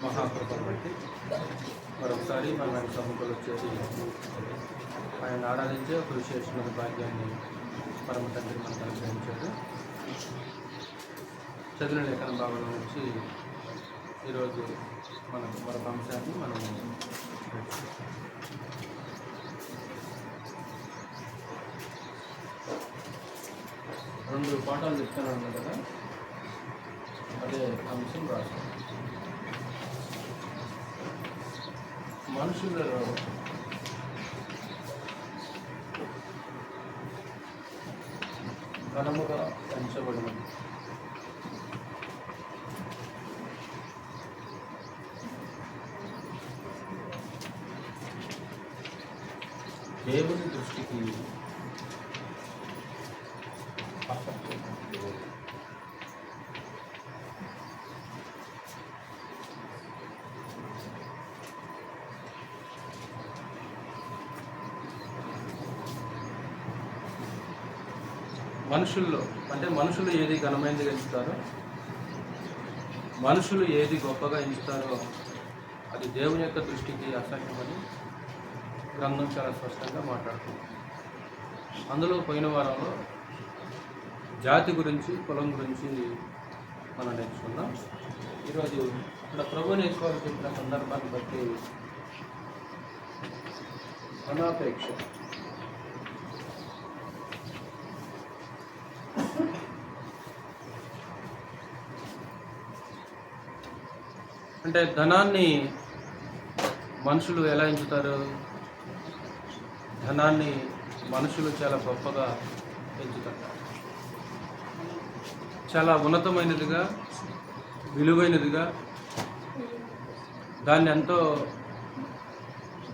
మహాకృపను బట్టి మరొకసారి మనం ఆయన సముఖంలో చేరి ఆయన ఆరాధించే ఒక విశేషమైన భాగ్యాన్ని పరమ తండ్రి మనకు అనుగ్రహించాడు. చదివిన లేఖన భాగంలో నుంచి ఈరోజు మరొక అంశాన్ని మనం రెండు పాఠాలు చెప్తున్నాను కదా, అదే అంశం రాస్తాం. మనుషులలో ఘనముగా పెంచబడినది దేవుని దృష్టికి మనుషుల్లో అంటే మనుషులు ఏది ఘనమైనదిగా ఎంచుతారో, మనుషులు ఏది గొప్పగా ఎంచుతారో అది దేవుని యొక్క దృష్టికి అసహ్యమని గ్రంథం చాలా స్పష్టంగా మాట్లాడుతుంది. అందులో పోయిన వారంలో జాతి గురించి, కులం గురించి మనం నేర్చుకున్నాం. ఈరోజు ఇక్కడ ప్రభువుని యేసువారు చెప్పిన సందర్భాన్ని బట్టి అనాపేక్ష అంటే ధనాన్ని మనుషులు ఎలా ఎంచుతారు? ధనాన్ని మనుషులు చాలా గొప్పగా ఎంచుతారు, చాలా ఉన్నతమైనదిగా, విలువైనదిగా, దాన్ని ఎంతో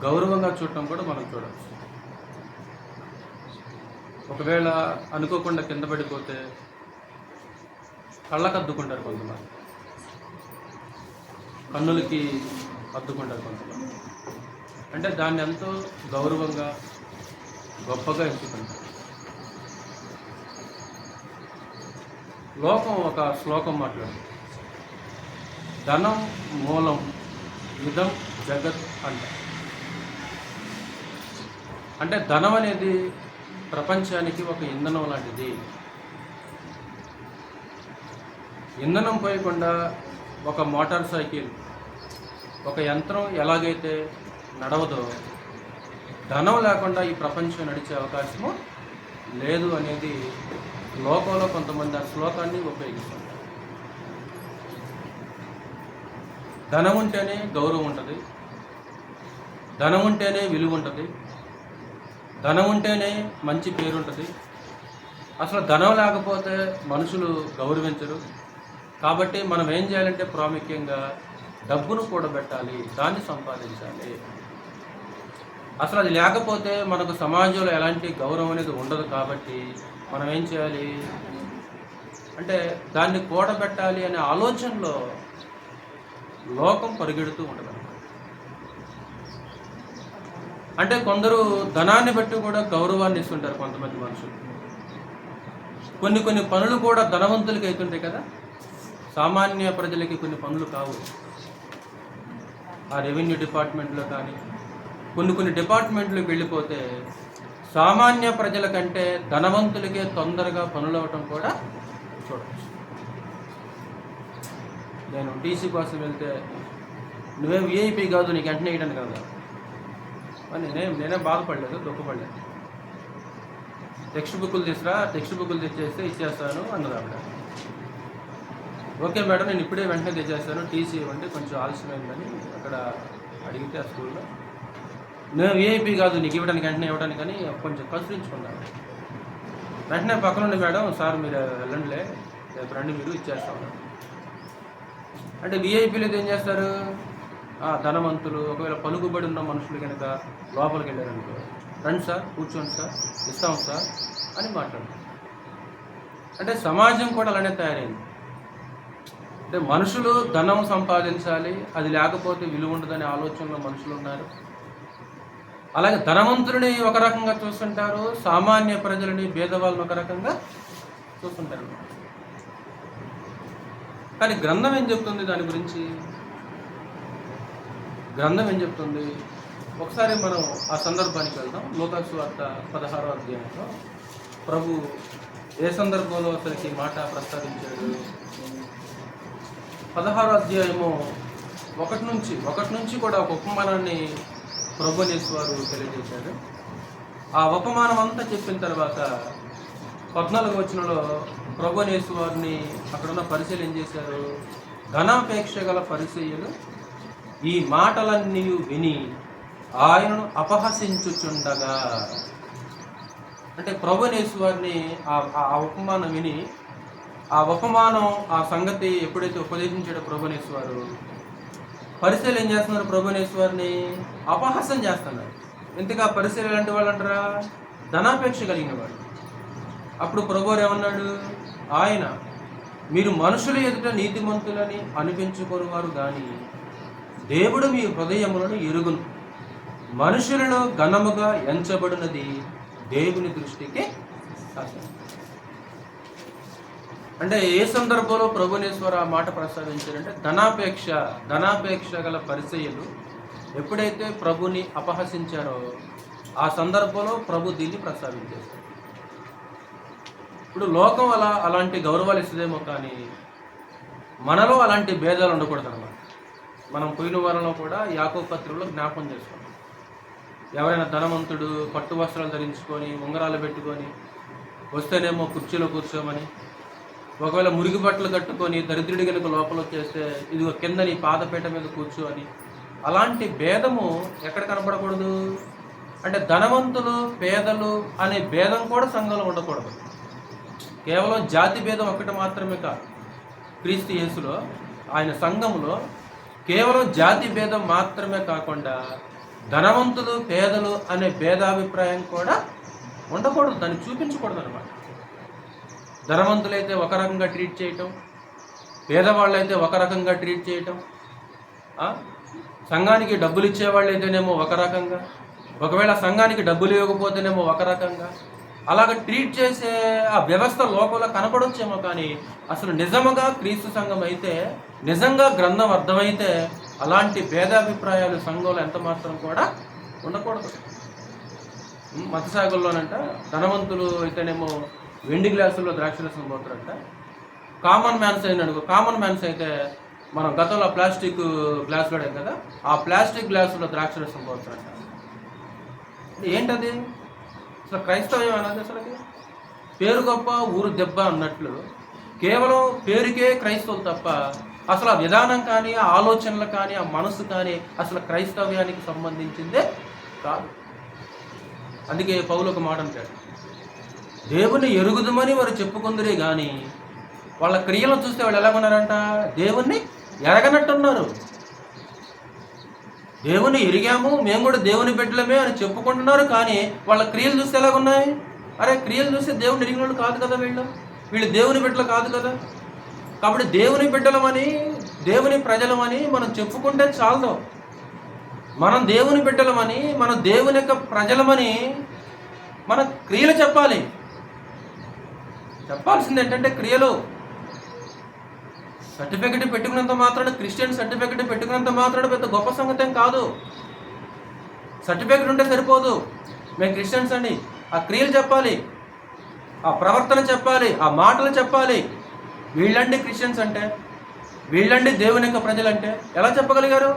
గౌరవంగా చూడటం కూడా మనం చూడవచ్చు. ఒకవేళ అనుకోకుండా కింద పడిపోతే కళ్ళకు అద్దుకుంటారు కొంతమంది, కన్నులకి అద్దుకుంటారు కొంతమంది. అంటే దాన్ని ఎంతో గౌరవంగా, గొప్పగా ఎంచుకుంటారు. లోకం ఒక శ్లోకం మాట్లాడు, ధనం మూలం ఇదం జగత్ అంట. అంటే ధనం అనేది ప్రపంచానికి ఒక ఇంధనం లాంటిది. ఇంధనం పోయకుండా ఒక మోటార్ సైకిల్, ఒక యంత్రం ఎలాగైతే నడవదో, ధనం లేకుండా ఈ ప్రపంచం నడిచే అవకాశము లేదు అనేది లోకంలో కొంతమంది ఆ శ్లోకాన్ని ఉపయోగిస్తారు. ధనం ఉంటేనే గౌరవం ఉంటుంది, ధనం ఉంటేనే విలువ ఉంటుంది, ధనం ఉంటేనే మంచి పేరు ఉంటుంది. అసలు ధనం లేకపోతే మనుషులు గౌరవించరు. కాబట్టి మనం ఏం చేయాలంటే ప్రాముఖ్యంగా డబ్బును కూడబెట్టాలి, దాన్ని సంపాదించాలి. అసలు అది లేకపోతే మనకు సమాజంలో ఎలాంటి గౌరవం అనేది ఉండదు. కాబట్టి మనం ఏం చేయాలి అంటే దాన్ని కూడబెట్టాలి అనే ఆలోచనలో లోకం పరిగెడుతూ ఉండదు. అంటే కొందరు ధనాన్ని బట్టి కూడా గౌరవాన్ని ఇస్తుంటారు కొంతమంది మనుషులు. కొన్ని పనులు కూడా ధనవంతులకి అవుతుంటాయి కదా, సామాన్య ప్రజలకి కొన్ని పనులు కావు. ఆ రెవెన్యూ డిపార్ట్మెంట్లో కానీ కొన్ని డిపార్ట్మెంట్లకు వెళ్ళిపోతే సామాన్య ప్రజల కంటే ధనవంతులకే తొందరగా పనులు అవటం కూడా చూడవచ్చు. నేను టీసీ కోసం వెళ్తే నువ్వే విఐపీ కాదు, నీకు వెంటనే వేయడానికి కదా అని నేనే బాధపడలేదు, దుఃఖపడలేదు. టెక్స్ట్ బుక్లు తెచ్చేస్తే ఇచ్చేస్తాను అన్నది ఆవిడ. ఓకే మేడం, నేను ఇప్పుడే వెంటనే తెచ్చేస్తాను, టీసీ ఇవ్వండి, కొంచెం ఆలస్యమైందని అక్కడ అడిగితే ఆ స్కూల్లో నేను విఐపీ కాదు నీకు ఇవ్వడానికి, వెంటనే ఇవ్వడానికి అని కొంచెం కసురించుకున్నాను. వెంటనే పక్కనుండి మేడం సార్ మీరు వెళ్ళండిలే, రేపు రండి మీరు ఇచ్చేస్తాను. అంటే విఐపీలు ఏం చేస్తారు, ధనవంతులు ఒకవేళ పలుకుబడి ఉన్న మనుషులు కనుక లోపలికి వెళ్ళారనుకో, రండి సార్ కూర్చోండి సార్ ఇస్తాం సార్ అని మాట్లాడతారు. అంటే సమాజం కూడా అలానే తయారైంది. అంటే మనుషులు ధనం సంపాదించాలి, అది లేకపోతే విలువ ఉండదనే ఆలోచనలో మనుషులు ఉన్నారు. అలాగే ధనవంతులని ఒక రకంగా చూస్తుంటారు, సామాన్య ప్రజలని, భేదవాళ్ళని ఒక రకంగా చూస్తుంటారు. కానీ గ్రంథం ఏం చెప్తుంది దాని గురించి? గ్రంథం ఏం చెప్తుంది? ఒకసారి మనం ఆ సందర్భానికి వెళ్దాం. లూకాసు వార్త 16వ అధ్యాయంలో ప్రభు ఏ సందర్భంలో అసలుకి మాట ప్రస్తావించాడు? 16వ అధ్యాయము 1 నుంచి కూడా ఒక ఉపమానాన్ని ప్రభునేశ్వరు తెలియజేశాడు. ఆ ఉపమానం అంతా చెప్పిన తర్వాత 14వ వచనంలో ప్రభునేశ్వరుని అక్కడున్న పరిశీలన ఏం చేశారు? ఘనాపేక్ష గల పరిచయులు ఈ మాటలన్నీ విని ఆయనను అపహసించుచుండగా, అంటే ప్రభునేశ్వరుని ఆ ఉపమానం విని, ఆ సంగతి ఎప్పుడైతే ఉపదేశించాడో ప్రభునేశ్వరు, పరిశీలన ఏం చేస్తున్నారు? ప్రభునేశ్వరుని అపహాసం చేస్తున్నారు. ఇంతగా పరిశీలన లాంటి వాళ్ళు అంటారా? ధనాపేక్ష కలిగిన వాడు. అప్పుడు ప్రభువారు ఏమన్నాడు? ఆయన మీరు మనుషుల ఎదుట నీతిమంతులని అనిపించుకునేవారు కానీ దేవుడు మీ హృదయములను ఎరుగును. మనుషులను ఘనముగా ఎంచబడినది దేవుని దృష్టికి అసలు. అంటే ఏ సందర్భంలో ప్రభునేశ్వర ఆ మాట ప్రస్తావించారంటే ధనాపేక్ష గల పరిచయులు ఎప్పుడైతే ప్రభుని అపహసించారో ఆ సందర్భంలో ప్రభు దీన్ని ప్రస్తావించారు. ఇప్పుడు లోకం అలాంటి గౌరవాలు ఇస్తుందేమో కానీ మనలో అలాంటి భేదాలు ఉండకూడదు అన్నమాట. మనం పోయిన వారంలో కూడా యాకోబు పత్రికలో జ్ఞాపకం చేసుకున్నాం. ఎవరైనా ధనవంతుడు పట్టు వస్త్రాలు ధరించుకొని ఉంగరాలు పెట్టుకొని వస్తేనేమో కుర్చీలో కూర్చోమని, ఒకవేళ మురికి బట్టలు కట్టుకొని దరిద్రుడి కనుక లోపల వచ్చేస్తే ఇదిగో కింద నీ పాదపీట మీద కూర్చో అని, అలాంటి భేదము ఎక్కడ కనపడకూడదు. అంటే ధనవంతులు పేదలు అనే భేదం కూడా సంఘంలో ఉండకూడదు. కేవలం జాతి భేదం ఒక్కటి మాత్రమే కాదు. క్రీస్తు యేసులో ఆయన సంఘంలో కేవలం జాతి భేదం మాత్రమే కాకుండా ధనవంతులు పేదలు అనే భేదాభిప్రాయం కూడా ఉండకూడదు, దాన్ని చూపించకూడదు అనమాట. ధనవంతులైతే ఒక రకంగా ట్రీట్ చేయటం, పేదవాళ్ళైతే ఒక రకంగా ట్రీట్ చేయటం, సంఘానికి డబ్బులు ఇచ్చేవాళ్ళు అయితేనేమో ఒక రకంగా, ఒకవేళ సంఘానికి డబ్బులు ఇవ్వకపోతేనేమో ఒక రకంగా, అలాగ ట్రీట్ చేసే ఆ వ్యవస్థ లోపల కనపడొచ్చేమో కానీ అసలు నిజముగా క్రీస్తు సంఘం అయితే, నిజంగా గ్రంథం అర్థమైతే అలాంటి భేదాభిప్రాయాలు సంఘంలో ఎంత మాత్రం కూడా ఉండకూడదు. మతసాగుల్లోనంట ధనవంతులు అయితేనేమో వెండి గ్లాసుల్లో ద్రాక్షరసం పోతారంట. కామన్ మ్యాన్స్ అయితే మనం గతంలో ప్లాస్టిక్ గ్లాస్ వాడాం కదా, ఆ ప్లాస్టిక్ గ్లాసులో ద్రాక్షరసం పోతారంట. ఏంటది? అసలు క్రైస్తవ్యం అన్నది అసలుకి పేరు గొప్ప ఊరు దెబ్బ అన్నట్లు కేవలం పేరుకే క్రైస్తవులు తప్ప అసలు ఆ విధానం కానీ, ఆ ఆలోచనలు కానీ, ఆ మనసు కానీ అసలు క్రైస్తవ్యానికి సంబంధించిందే కాదు. అందుకే పౌలు ఒక మాట అంటాడు, దేవుణ్ణి ఎరుగుదమని వారు చెప్పుకుందరే కానీ వాళ్ళ క్రియలను చూస్తే వాళ్ళు ఎలాగున్నారంట? దేవుణ్ణి ఎరగనట్టున్నారు. దేవుని ఎరిగాము, మేము కూడా దేవుని బిడ్డలమే అని చెప్పుకుంటున్నారు, కానీ వాళ్ళ క్రియలు చూస్తే ఎలాగున్నాయి? అరే క్రియలు చూస్తే దేవుని ఎరిగిన వాళ్ళు కాదు కదా, వీళ్ళు దేవుని బిడ్డలు కాదు కదా. కాబట్టి దేవుని బిడ్డలమని, దేవుని ప్రజలమని మనం చెప్పుకుంటే చాలదు. మనం దేవుని బిడ్డలమని, మనం దేవుని యొక్క ప్రజలమని మన క్రియలు చెప్పాలి. చెప్పాల్సింది ఏంటంటే క్రియలు. సర్టిఫికెట్ పెట్టుకున్నంత మాత్రాన, క్రిస్టియన్ సర్టిఫికెట్ పెట్టుకున్నంత మాత్రాన పెద్ద గొప్ప సంగతి కాదు. సర్టిఫికెట్ ఉంటే సరిపోదు, మేము క్రిస్టియన్స్ అండి. ఆ క్రియలు చెప్పాలి, ఆ ప్రవర్తన చెప్పాలి, ఆ మాటలు చెప్పాలి. వీళ్ళండి క్రిస్టియన్స్ అంటే, వీళ్ళండి దేవుని యొక్క ప్రజలంటే ఎలా చెప్పగలిగారు?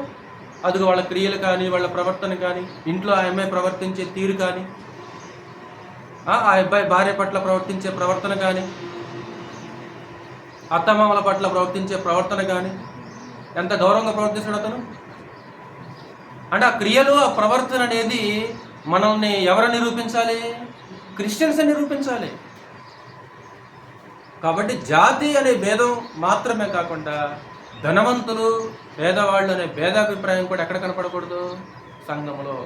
అదిగో వాళ్ళ క్రియలు కానీ, వాళ్ళ ప్రవర్తన కానీ, ఇంట్లో ఆ అమ్మాయి ప్రవర్తించే తీరు కానీ, ఆ అబ్బాయి భార్య పట్ల ప్రవర్తించే ప్రవర్తన కానీ, అత్తమామల పట్ల ప్రవర్తించే ప్రవర్తన కానీ ఎంత గౌరవంగా ప్రవర్తిస్తాడు అతను. అంటే ఆ క్రియలు, ఆ ప్రవర్తన అనేది మనల్ని ఎవరు నిరూపించాలి? క్రిస్టియన్స్ నిరూపించాలి. కాబట్టి జాతి అనే భేదం మాత్రమే కాకుండా ధనవంతులు పేదవాళ్ళు అనే భేదాభిప్రాయం కూడా ఎక్కడ కనపడకూడదు? సంఘంలో.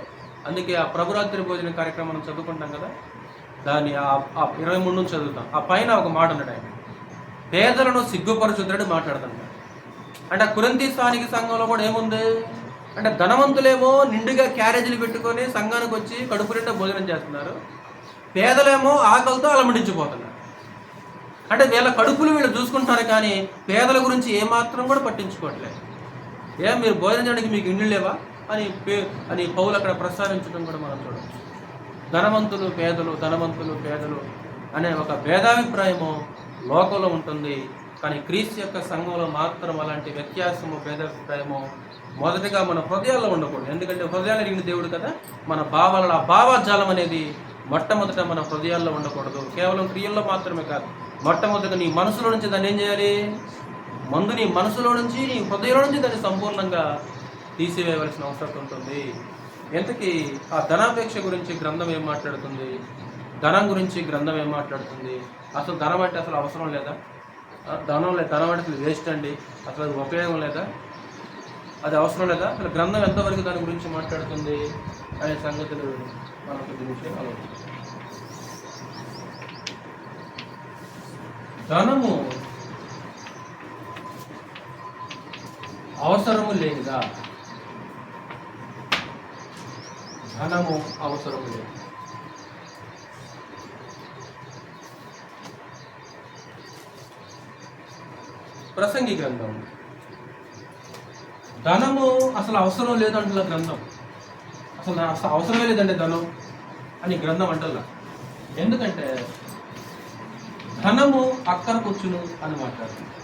అందుకే ఆ ప్రభురాత్రి భోజన కార్యక్రమం మనం చదువుకుంటాం కదా, దాన్ని ఆ 23 నుంచి చదువుతాం. ఆ పైన ఒక మాట ఉన్నాడు, ఆయన పేదలను సిగ్గుపరచుద్దని మాట్లాడుతున్నాడు. అంటే కొరింథీ స్థానిక సంఘంలో కూడా ఏముంది అంటే ధనవంతులేమో నిండుగా క్యారేజీలు పెట్టుకొని సంఘానికి వచ్చి కడుపు నిండా భోజనం చేస్తున్నారు, పేదలేమో ఆకలితో అలమటించిపోతున్నారు. అంటే వీళ్ళ కడుపులు వీళ్ళు చూసుకుంటున్నారు కానీ పేదల గురించి ఏమాత్రం కూడా పట్టించుకోవట్లేదు. మీరు భోజనం చేయడానికి మీకు ఇండ్లు లేవా? అని పౌలు అక్కడ ప్రస్తావించడం కూడా మనం చూడవచ్చు. ధనవంతులు పేదలు అనే ఒక భేదాభిప్రాయము లోకంలో ఉంటుంది. కానీ క్రీస్తు యొక్క సంఘంలో మాత్రం అలాంటి వ్యత్యాసము, భేదాభిప్రాయము మొదటిగా మన హృదయాల్లో ఉండకూడదు. ఎందుకంటే హృదయాలు ఎరిగిన దేవుడు కదా. మన భావాల భావాజాలం అనేది మొట్టమొదట మన హృదయాల్లో ఉండకూడదు. కేవలం క్రియల్లో మాత్రమే కాదు, మొట్టమొదటిగా నీ మనసులో నుంచి దాన్ని ఏం చేయాలి? ముందు నీ మనసులో నుంచి, నీ హృదయంలో నుంచి దాన్ని సంపూర్ణంగా తీసివేయవలసిన అవసరం ఉంటుంది. ఎంతకీ ఆ ధనాపేక్ష గురించి గ్రంథం ఏం మాట్లాడుతుంది? ధనం గురించి గ్రంథం ఏం మాట్లాడుతుంది? అసలు ధనం అంటే అసలు అవసరం లేదా? ధనం అంటే అసలు వేస్ట్ అండి, అసలు అది ఉపయోగం లేదా, అది అవసరం లేదా? అసలు గ్రంథం ఎంతవరకు దాని గురించి మాట్లాడుతుంది అనే సంగతులు మనం కొద్ది విషయం ఆలోచించాలి. ధనము అవసరము లేనిదా? ధనము అవసరము లేదు. ప్రసంగి గ్రంథం ధనము అసలు అవసరం లేదంటున్న గ్రంథం. అసలు అవసరమే లేదండి ధనం అని గ్రంథం అంటల్లా. ఎందుకంటే ధనము అక్కరకొచ్చును అని మాట్లాడుతుంది.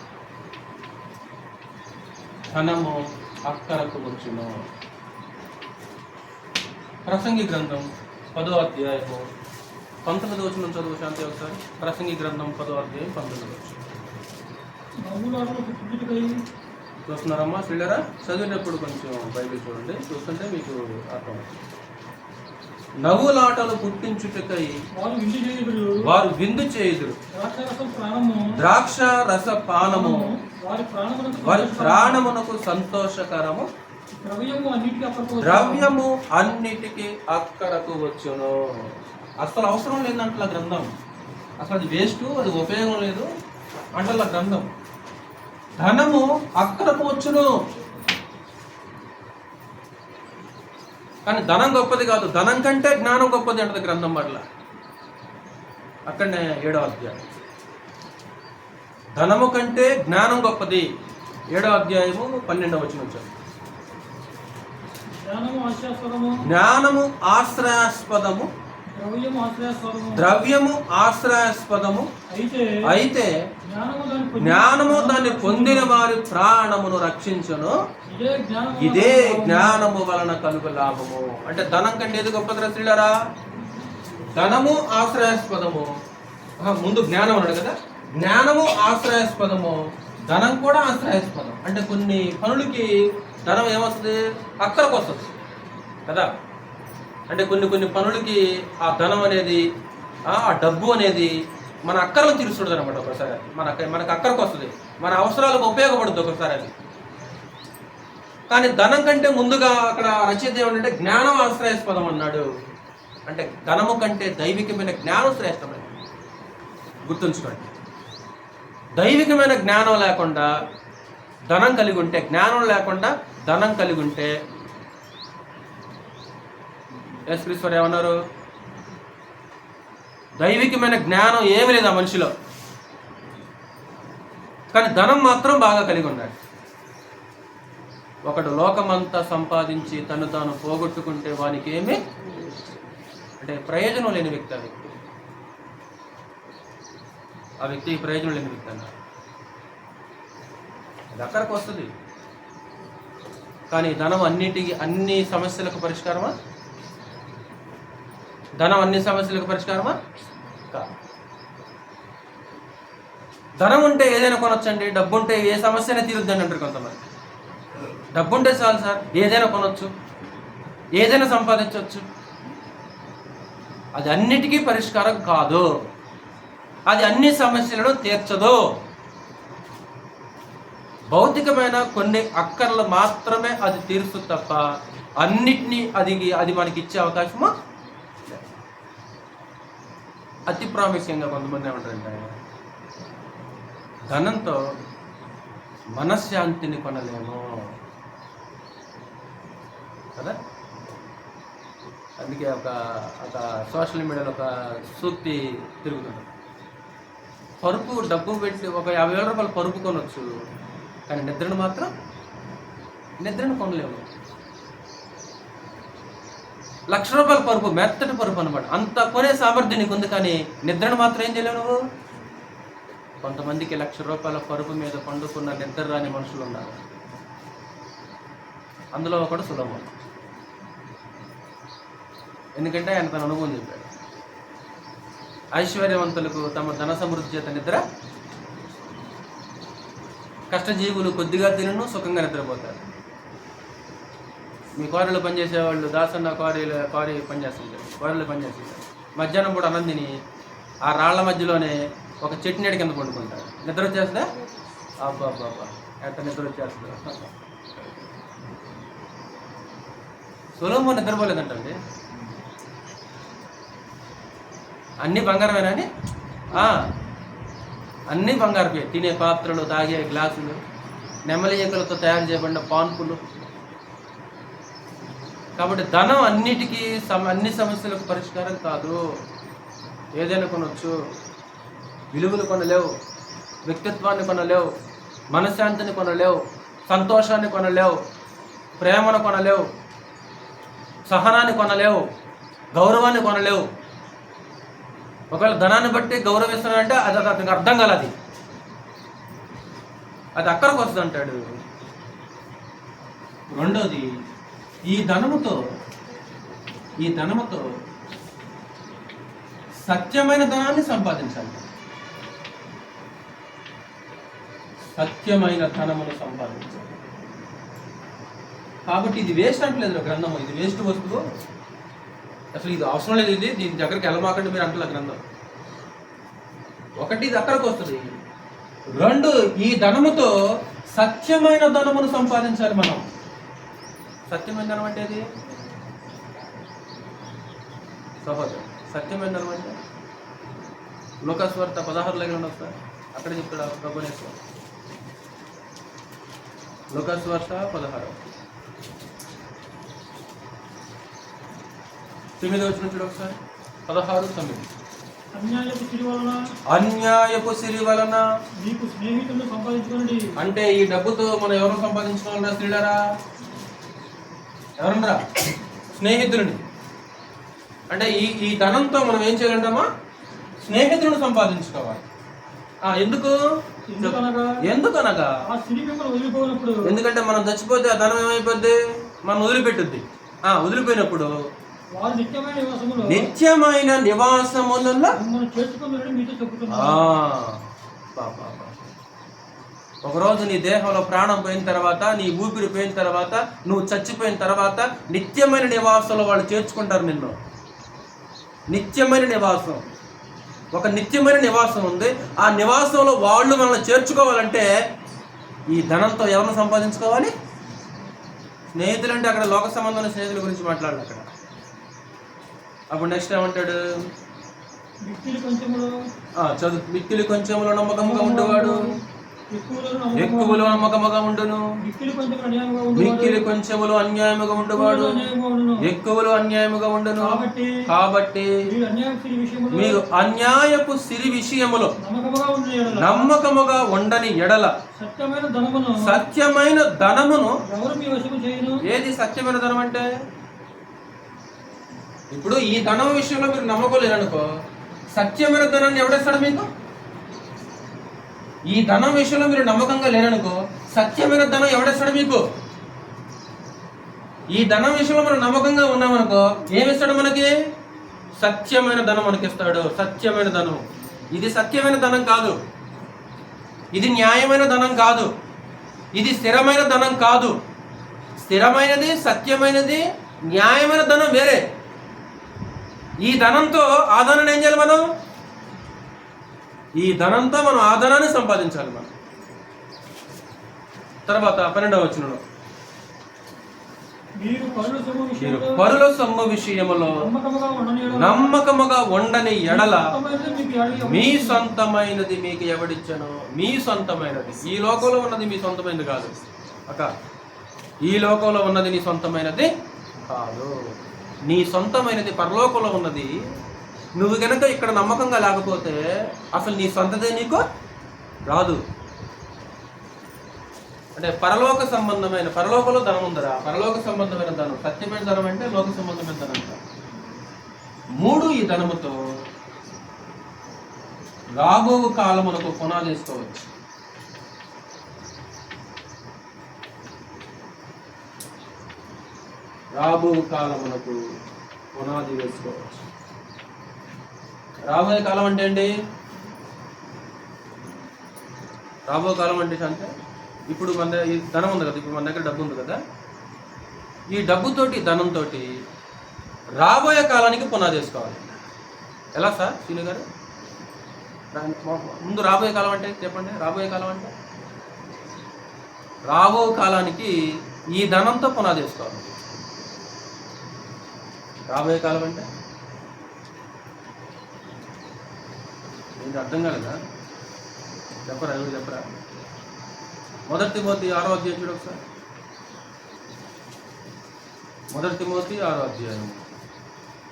ధనము అక్కరకు వచ్చును. ప్రసంగి గ్రంథం 10వ అధ్యాయము 19వ వచనం చదువు శాంతి ఒకసారి. ప్రసంగి గ్రంథం 10వ అధ్యాయం 19వ వచనం. చూస్తున్నారమ్మా శ్రీలరా? చదివినప్పుడు కొంచెం బైబిల్ చూడండి, చూస్తుంటే మీకు అర్థం. నవ్వులాటలు పుట్టించుటకై వారు విందు చేయుదురు, ద్రాక్ష రస పానము వారి ప్రాణమునకు సంతోషకరము, ద్రవ్యము అన్నిటికీ అక్కడకు వచ్చును. అసలు అవసరం లేదంట గ్రంథం. అసలు అది వేస్ట్, అది ఉపయోగం లేదు అంటల గ్రంథం. ధనము అక్కడకు వచ్చును. కానీ ధనం గొప్పది కాదు, ధనం కంటే జ్ఞానం గొప్పది అంటది గ్రంథం. పట్ల అక్కడనే 7వ అధ్యాయం. ధనము కంటే జ్ఞానం గొప్పది. 7వ అధ్యాయము 12వ వచనం. జ్ఞానము ఆశ్రయాస్పదము, ద్రవ్యము ఆశ్రయాస్పదము అయితే జ్ఞానము దాన్ని పొందిన వారి ప్రాణమును రక్షించును. ఇదే జ్ఞానము వలన కలుగు లాభము. అంటే ధనం కంటే ఏది గొప్పది శ్రీలరా? ధనము ఆశ్రయాస్పదము. ముందు జ్ఞానం అన్నాడు కదా. జ్ఞానము ఆశ్రయాస్పదము, ధనం కూడా ఆశ్రయాస్పదం. అంటే కొన్ని పనులకి ధనం ఏమొస్తుంది? అక్కరకు వస్తుంది కదా. అంటే కొన్ని పనులకి ఆ ధనం అనేది, ఆ డబ్బు అనేది మన అక్కర్లను తీరుస్తుంది అనమాట. ఒకసారి మనకు అక్కరకు వస్తుంది, మన అవసరాలకు ఉపయోగపడుతుంది ఒకసారి అది. కానీ ధనం కంటే ముందుగా అక్కడ రచయిత ఏమంటే జ్ఞానం ఆశ్రయాస్పదం అన్నాడు. అంటే ధనము కంటే దైవికమైన జ్ఞానం శ్రేష్టమైనది. గుర్తుంచుకోండి, దైవికమైన జ్ఞానం లేకుండా ధనం కలిగి ఉంటే, జ్ఞానం లేకుండా ధనం కలిగి ఉంటే, యేసుక్రీస్తు ఏమన్నారు? దైవికమైన జ్ఞానం ఏమి లేదు ఆ మనిషిలో, కానీ ధనం మాత్రం బాగా కలిగి ఉన్నాడు. ఒకడు లోకమంతా సంపాదించి తను తాను పోగొట్టుకుంటే వానికి ఏమి అంటే ప్రయోజనం లేని వ్యక్తి ఆ వ్యక్తికి ప్రయోజనం లేని వ్యక్తి అన్నారు. అది అక్కడికి వస్తుంది. కానీ ధనం అన్ని సమస్యలకు పరిష్కారమా? ధనం అన్ని సమస్యలకు పరిష్కారమా? కాదు. ధనం ఉంటే ఏదైనా కొనొచ్చండి, డబ్బు ఉంటే ఏ సమస్యనే తీరుద్దని అంటారు కొంతమంది. డబ్బు ఉంటే చాలు సార్, ఏదైనా కొనొచ్చు, ఏదైనా సంపాదించవచ్చు. అది అన్నిటికీ పరిష్కారం కాదు, అది అన్ని సమస్యలను తీర్చదు. భౌతికమైన కొన్ని అక్కర్లు మాత్రమే అది తీరుస్తుంది తప్ప అన్నిటినీ అది మనకి ఇచ్చే అవకాశమా? అతి ప్రాముఖ్యంగా కొంతమంది ఏమంటారంటే ధనంతో మనశ్శాంతిని కొనలేము కదా. అందుకే ఒక సోషల్ మీడియాలో ఒక సూక్తి తిరుగుతుంది. పరుపు డబ్బు పెట్టి ఒక 50,000 రూపాయలు పరుపు కొనవచ్చు, కానీ నిద్రను కొనలేము. ₹1,00,000 పరుపు, మెత్తటి పరుపు అనమాట. అంత కొనే సామర్థ్యం నీకు ఉంది, కానీ నిద్రను మాత్రం ఏం చేయలేవు నువ్వు. కొంతమందికి ₹1,00,000 పరుపు మీద పండుకున్న నిద్ర రాని మనుషులు ఉన్నారు. అందులో ఒకడు సులభం. ఎందుకంటే ఆయన తన అనుభవం చెప్పాడు. ఐశ్వర్యవంతులకు తమ ధన సమృద్ధి చేత నిద్ర, కష్టజీవులు కొద్దిగా తినను సుఖంగా నిద్రపోతారు. మీ క్వారీలో పనిచేసేవాళ్ళు, దాసన్న క్వారీ పనిచేస్తుంటారు, క్వారీలో పనిచేస్తుంటారు. మధ్యాహ్నం కూడా అన్నం తిని ఆ రాళ్ల మధ్యలోనే ఒక చెట్టు నీడ కింద పండుకుంటారు. నిద్ర వచ్చేస్తుందా? అబ్బా ఎంత నిద్ర వచ్చేస్తుందా. సొలొమోను నిద్రపోలేదంటండి. అన్నీ బంగారమేనా అని? అన్నీ బంగారమే. తినే పాత్రలు, తాగే గ్లాసులు, నెమలి ఈకలతో తయారు చేయబడిన పాన్పులు. కాబట్టి ధనం అన్నిటికీ అన్ని సమస్యలకు పరిష్కారం కాదు. ఏదైనా కొనవచ్చు, విలువలు కొనలేవు, వ్యక్తిత్వాన్ని కొనలేవు, మనశ్శాంతిని కొనలేవు, సంతోషాన్ని కొనలేవు, ప్రేమను కొనలేవు, సహనాన్ని కొనలేవు, గౌరవాన్ని కొనలేవు. ఒకవేళ ధనాన్ని బట్టి గౌరవిస్తున్నాడంటే అది అతనికి అర్థం కాలది, అది అక్కడికి వస్తుంది అంటాడు. రెండోది, ఈ ధనముతో సత్యమైన ధనాన్ని సంపాదించాలి. సత్యమైన ధనమును సంపాదించాలి. కాబట్టి ఇది వేస్ట్ అంటలేదు గ్రంథము, ఇది వేస్ట్ వస్తువు, అసలు ఇది అవసరం లేదు, ఇది దీని దగ్గరికి వెళ్ళమాకండి మీరు అంటలే గ్రంథం. ఒకటి, ఇది అక్కడికి వస్తుంది. రెండు, ఈ ధనముతో సత్యమైన ధనమును సంపాదించాలి మనం. సత్యమైన ధనం అంటే ఇది సహోదరు, సత్యమైన ధనం అంటే లూకాసు వార్త 16 ఉండదు సార్, అక్కడ చెప్తాడు ప్రభునేశ్వర. లూకాసు వార్త 16 9 వచ్చిన చూడు ఒకసారి. 16:9. అన్యాయపు సిరి వలన మీకు స్నేహితులను సంపాదించుకోండి. అంటే ఈ డబ్బుతో మనం ఎవరు సంపాదించుకోవాలరా స్త్రీలరా? ఎవరన్నా? స్నేహితులని. అంటే ఈ ధనంతో మనం ఏం చేయాలంటామా? స్నేహితులను సంపాదించుకోవాలి. ఎందుకనగా ఎందుకంటే మనం చచ్చిపోతే ఆ ధనం ఏమైపోద్ది? మనం వదిలిపెట్టుద్ది. వదిలిపోయినప్పుడు నిత్యమైన నివాసములలో ఒకరోజు నీ దేహంలో ప్రాణం పోయిన తర్వాత, నీ ఊపిరి పోయిన తర్వాత, నువ్వు చచ్చిపోయిన తర్వాత నిత్యమైన నివాసంలో వాళ్ళు చేర్చుకుంటారు నిన్ను. నిత్యమైన నివాసం, ఒక నిత్యమైన నివాసం ఉంది. ఆ నివాసంలో వాళ్ళు మనల్ని చేర్చుకోవాలంటే ఈ ధనంతో ఎవరిని సంపాదించుకోవాలి? స్నేహితులు అంటే అక్కడ లోక సంబంధమైన స్నేహితుల గురించి మాట్లాడాలి అక్కడ. అప్పుడు నెక్స్ట్ ఏమంటాడు? చదువు. మిక్కిలి కొంచెములో నమ్మకముగా ఉండేవాడు ఎక్కువలో నమ్మకముగా ఉండును, మిక్కిలి కొంచెములో అన్యాయముగా ఉండేవాడు ఎక్కువలో అన్యాయముగా ఉండును. కాబట్టి మీరు అన్యాయపు సిరి విషయములో నమ్మకముగా ఉండని ఎడల సత్యమైన ధనమును. ఏది సత్యమైన ధనం అంటే? ఇప్పుడు ఈ ధనం విషయంలో మీరు నమ్మకోలేరనుకో, సత్యమైన ధనాన్ని ఎవడేస్తాడు మీకు? ఈ ధనం విషయంలో మీరు నమ్మకంగా లేరనుకో, సత్యమైన ధనం ఎవడేస్తాడు మీకు? ఈ ధనం విషయంలో మనం నమ్మకంగా ఉన్నామనుకో, ఏమిస్తాడు మనకి? సత్యమైన ధనం మనకిస్తాడు. సత్యమైన ధనం. ఇది సత్యమైన ధనం కాదు, ఇది న్యాయమైన ధనం కాదు, ఇది స్థిరమైన ధనం కాదు. స్థిరమైనది, సత్యమైనది, న్యాయమైన ధనం వేరే. ఈ ధనంతో ఆ ధనాన్ని ఏం చేయాలి మనం? ఈ ధనంతో మనం ఆ ధనాన్ని సంపాదించాలి మనం. తర్వాత 12వ వచనంలో, మీరు పరుల సొమ్ము విషయములో నమ్మకముగా ఉండని ఎడల మీ సొంతమైనది మీకు ఎవడిచ్చను? మీ సొంతమైనది. ఈ లోకంలో ఉన్నది మీ సొంతమైనది కాదు అక్క. ఈ లోకంలో ఉన్నది నీ సొంతమైనది కాదు. నీ సొంతమైనది పరలోకంలో ఉన్నది. నువ్వు కనుక ఇక్కడ నమ్మకంగా లేకపోతే అసలు నీ సొంతదే నీకు రాదు. అంటే పరలోక సంబంధమైన, పరలోకంలో ధనం ఉందరా, పరలోక సంబంధమైన ధనం, సత్యమైన ధనం అంటే లోక సంబంధమైన ధనం అంట. 3 ఈ ధనముతో రాబో కాలమునకు పునాది వేసుకోవచ్చు. రాబో కాలమునకు పునాది వేసుకోవచ్చు. రాబోయే కాలం అంటే ఏంటి? రాబో కాలం అంటే ఇప్పుడు మన దగ్గర ఈ ధనం ఉంది కదా, ఇప్పుడు మన దగ్గర డబ్బు ఉంది కదా, ఈ డబ్బుతోటి ధనంతో రాబోయే కాలానికి పునాది వేసుకోవాలి. ఎలా సార్ సీను గారు? ముందు రాబోయే కాలం అంటే చెప్పండి. రాబోయే కాలం అంటే రాబో కాలానికి ఈ ధనంతో పునాది వేసుకోవాలి. రాబోయే కాలం అంటే ఏంటి అర్థం కాలేదా? చెప్పరా, ఎవరు చెప్పరా? 1 తిమోతి 6వ అధ్యాయం చూడు ఒకసారి. 1 తిమోతి 6వ అధ్యాయం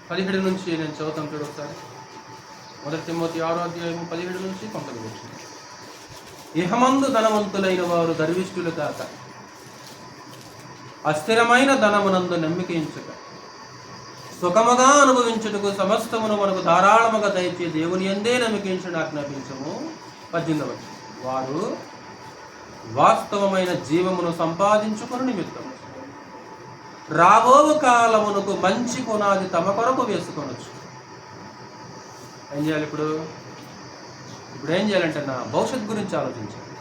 17 నుంచి నేను చదువుతాను చూడు ఒకసారి. 1 తిమోతి 6వ అధ్యాయం 17 నుంచి 19 వచ్చింది. ఇహమందు ధనవంతులైన వారు గర్విష్ఠులు కాక, అస్థిరమైన ధనమునందు నమ్మికించుక, సుఖముగా అనుభవించుటకు సమస్తమును మనకు ధారాళముగా దయచే దేవుని యందే నమ్మికించుని ఆజ్ఞాపించము. 18 వారు వాస్తవమైన జీవమును సంపాదించుకుని నిమిత్తం రాబో కాలమునకు మంచి పునాది తమ కొరకు వేసుకొనొచ్చు. ఏం చేయాలి ఇప్పుడు ఏం చేయాలంటే భవిష్యత్ గురించి ఆలోచించాలి.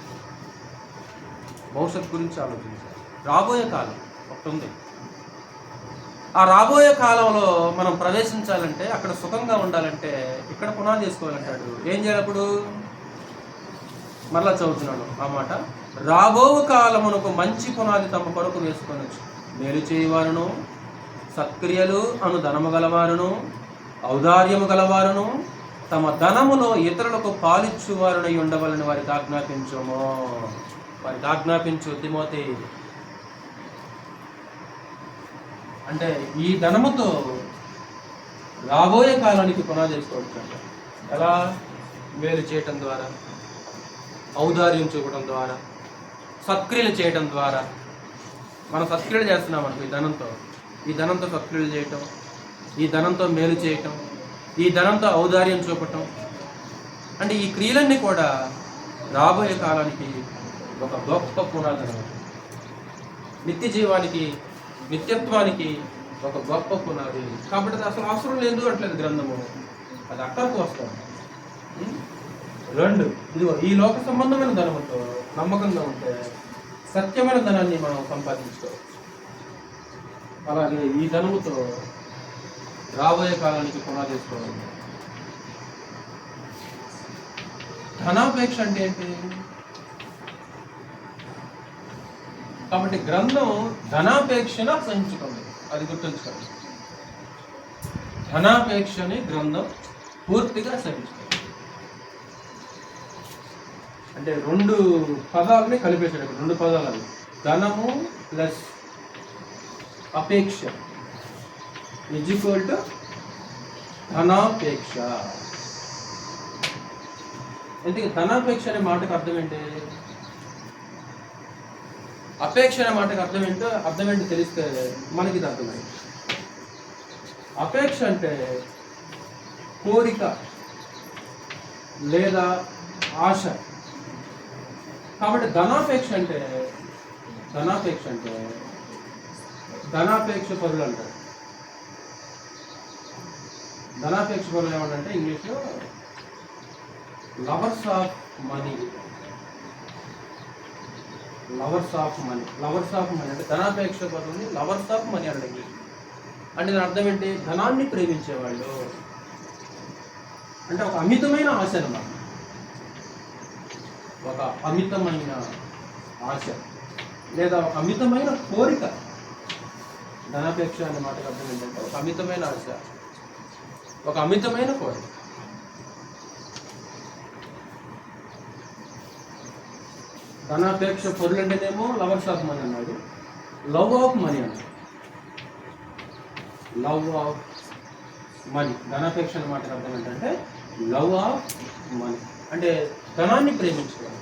భవిష్యత్ గురించి ఆలోచించాలి. రాబోయే కాలం ఒకటి ఉంది. ఆ రాబోయే కాలంలో మనం ప్రవేశించాలంటే, అక్కడ సుఖంగా ఉండాలంటే ఇక్కడ పునాది చేసుకోవాలంటాడు. ఏం చేయాలి అప్పుడు? మరలా చదువుతున్నాను ఆ మాట. రాబో కాలమునకు మంచి పునాది తమ కొరకు వేసుకొనొచ్చు. మేలు చేయవారును, సత్క్రియలు అను ధనము గలవారును, ఔదార్యము గలవారును, తమ ధనములో ఇతరులకు పాలిచ్చువారునై ఉండవాలని వారికి ఆజ్ఞాపించుము. వారికి ఆజ్ఞాపించు తిమోతి. అంటే ఈ ధనముతో రాబోయే కాలానికి పునాది వేసుకోవచ్చు అంట. ఎలా? మేలు చేయటం ద్వారా, ఔదార్యం చూపడం ద్వారా, సత్క్రియలు చేయటం ద్వారా. మనం సత్క్రియలు చేస్తున్నాం అనుకో ఈ ధనంతో సత్క్రియలు చేయటం, ఈ ధనంతో మేలు చేయటం, ఈ ధనంతో ఔదార్యం చూపటం. అంటే ఈ క్రియలన్నీ కూడా రాబోయే కాలానికి ఒక గొప్ప పునాది. నిత్య జీవానికి, నిత్యత్వానికి ఒక గొప్ప పునాది. కాబట్టి అది అసలు అవసరం లేదు అంటలేదు గ్రంథము. అది అక్కడికి వస్తాం. 2 ఇదిగో ఈ లోక సంబంధమైన ధనముతో నమ్మకంగా ఉంటే సత్యమైన ధనాన్ని మనం సంపాదించుకోవచ్చు. అలాగే ఈ ధనముతో రాబోయే కాలానికి పునాది వేసుకోవాలి. ధనాపేక్ష అంటే ఏంటి? కాబట్టి గ్రంథం ధనాపేక్షను అసహించుకుంది. అది గుర్తుంచుకోండి. ధనాపేక్షని గ్రంథం పూర్తిగా అసహించుకుంది. అంటే 2 పదాలని కలిపేశాడు. 2 పదాలు అవి. ధనము ప్లస్ అపేక్ష ఈక్వల్ టు ధనాపేక్ష. ఎందుకు ధనాపేక్ష అనే మాటకు అర్థం ఏంటి? అపేక్ష అనే మాటకు అర్థం ఏంటో తెలిస్తే మనకి ఇది అర్థమైంది. అపేక్ష అంటే కోరిక లేదా ఆశ. కాబట్టి ధనాపేక్ష అంటే ధనాపేక్ష పరులు అంటారు. ధనాపేక్ష పరులు ఏమంటే ఇంగ్లీష్లో lovers of money. Lovers of money అంటే ధనాపేక్ష పరులని లవర్స్ ఆఫ్ మనీ అండి. అంటే దాని అర్థం ఏంటి? ధనాన్ని ప్రేమించేవాళ్ళు. అంటే ఒక అమితమైన ఆశ అన్నమాట. ఒక అమితమైన ఆశ లేదా ఒక అమితమైన కోరిక. ధనాపేక్ష అనే మాటకు అర్థం ఏంటంటే ఒక అమితమైన ఆశ, ఒక అమితమైన కోరిక. ధనాపేక్ష పొరులు అంటేనేమో లవర్స్ ఆఫ్ మనీ అన్నాడు. లవ్ ఆఫ్ మనీ అన్నాడు. Love of money. ధనాపేక్ష అనే మాటకు అర్థం ఏంటంటే లవ్ ఆఫ్ మనీ అంటే ధనాన్ని ప్రేమించుకోవాలి.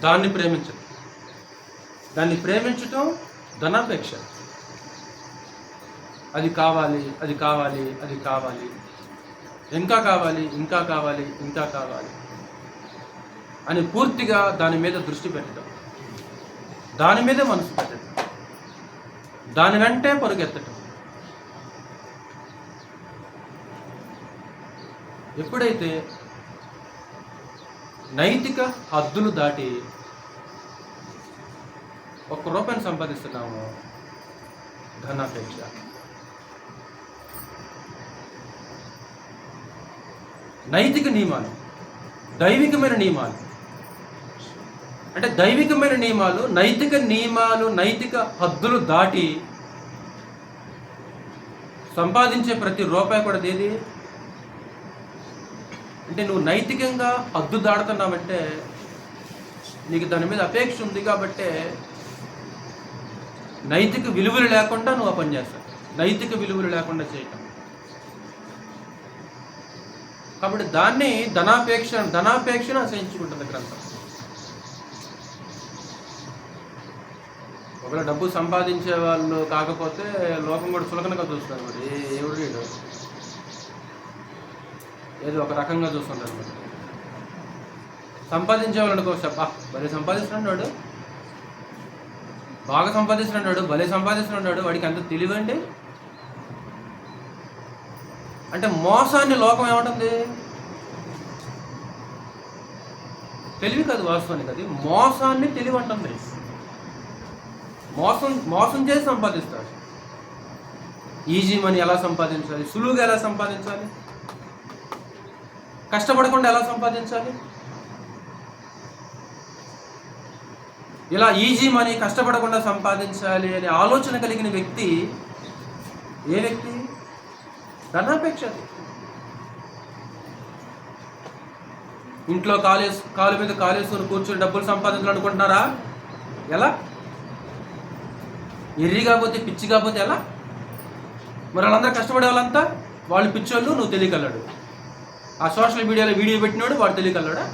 దాన్ని ప్రేమించడం. దాన్ని ప్రేమించటం ధనాపేక్ష. అది కావాలి, అది కావాలి, అది కావాలి, ఇంకా కావాలి, ఇంకా కావాలి, ఇంకా కావాలి అని పూర్తిగా దాని మీద దృష్టి పెట్టడం, దాని మీదే మనసు పెట్టడం, దాని వెంటే పరుగెత్తడం. ఎప్పుడైతే నైతిక హద్దులు దాటి ₹1 సంపాదిస్తున్నామో ధనాపేక్ష. నైతిక నియమాలు, దైవికమైన నియమాలు, అంటే దైవికమైన నియమాలు, నైతిక నియమాలు, నైతిక హద్దులు దాటి సంపాదించే ప్రతి రూపాయి కూడా ఏది అంటే నువ్వు నైతికంగా హద్దు దాడుతున్నావంటే నీకు దాని మీద అపేక్ష ఉంది కాబట్టే నైతిక విలువలు లేకుండా నువ్వు ఆ పని చేస్తావు. నైతిక విలువలు లేకుండా చేయటం. కాబట్టి దాన్ని ధనాపేక్షను ఆశ్రయించుకుంటుంది గ్రంథం. ఒకవేళ డబ్బు సంపాదించే వాళ్ళు కాకపోతే లోకం కూడా చులకనగా చూస్తారు. మరి ఎవరు ఏదో ఒక రకంగా చూస్తుంటారు. మరి సంపాదించే వాళ్ళు అనుకోవచ్చు, అబ్బా భలే సంపాదిస్తున్నాడు, బాగా సంపాదిస్తున్నాడు, భలే సంపాదిస్తున్నాడు, వాడికి అంత తెలివండి. అంటే మోసాన్ని లోకం ఏమంటుంది? తెలివి కాదు, వాస్తవానికి అది మోసాన్ని తెలివి అంటుంది. మోసం చేసి సంపాదిస్తాడు. ఈజీ మనీ ఎలా సంపాదించాలి, సులువుగా ఎలా సంపాదించాలి, కష్టపడకుండా ఎలా సంపాదించాలి, ఇలా ఈజీ మనీ కష్టపడకుండా సంపాదించాలి అనే ఆలోచన కలిగిన వ్యక్తి ఏ వ్యక్తి? ధనాపేక్ష. ఇంట్లో కాలు మీద కాలేసుకొని కూర్చొని డబ్బులు సంపాదించాలనుకుంటున్నారా? ఎలా? ఎర్రి కాకపోతే, పిచ్చి కాకపోతే ఎలా? మరి వాళ్ళందరూ కష్టపడే వాళ్ళంతా వాళ్ళు పిచ్చోళ్ళు, నువ్వు తెలియగలడు. ఆ సోషల్ మీడియాలో వీడియో పెట్టినాడు వాడు తెలియగలడా?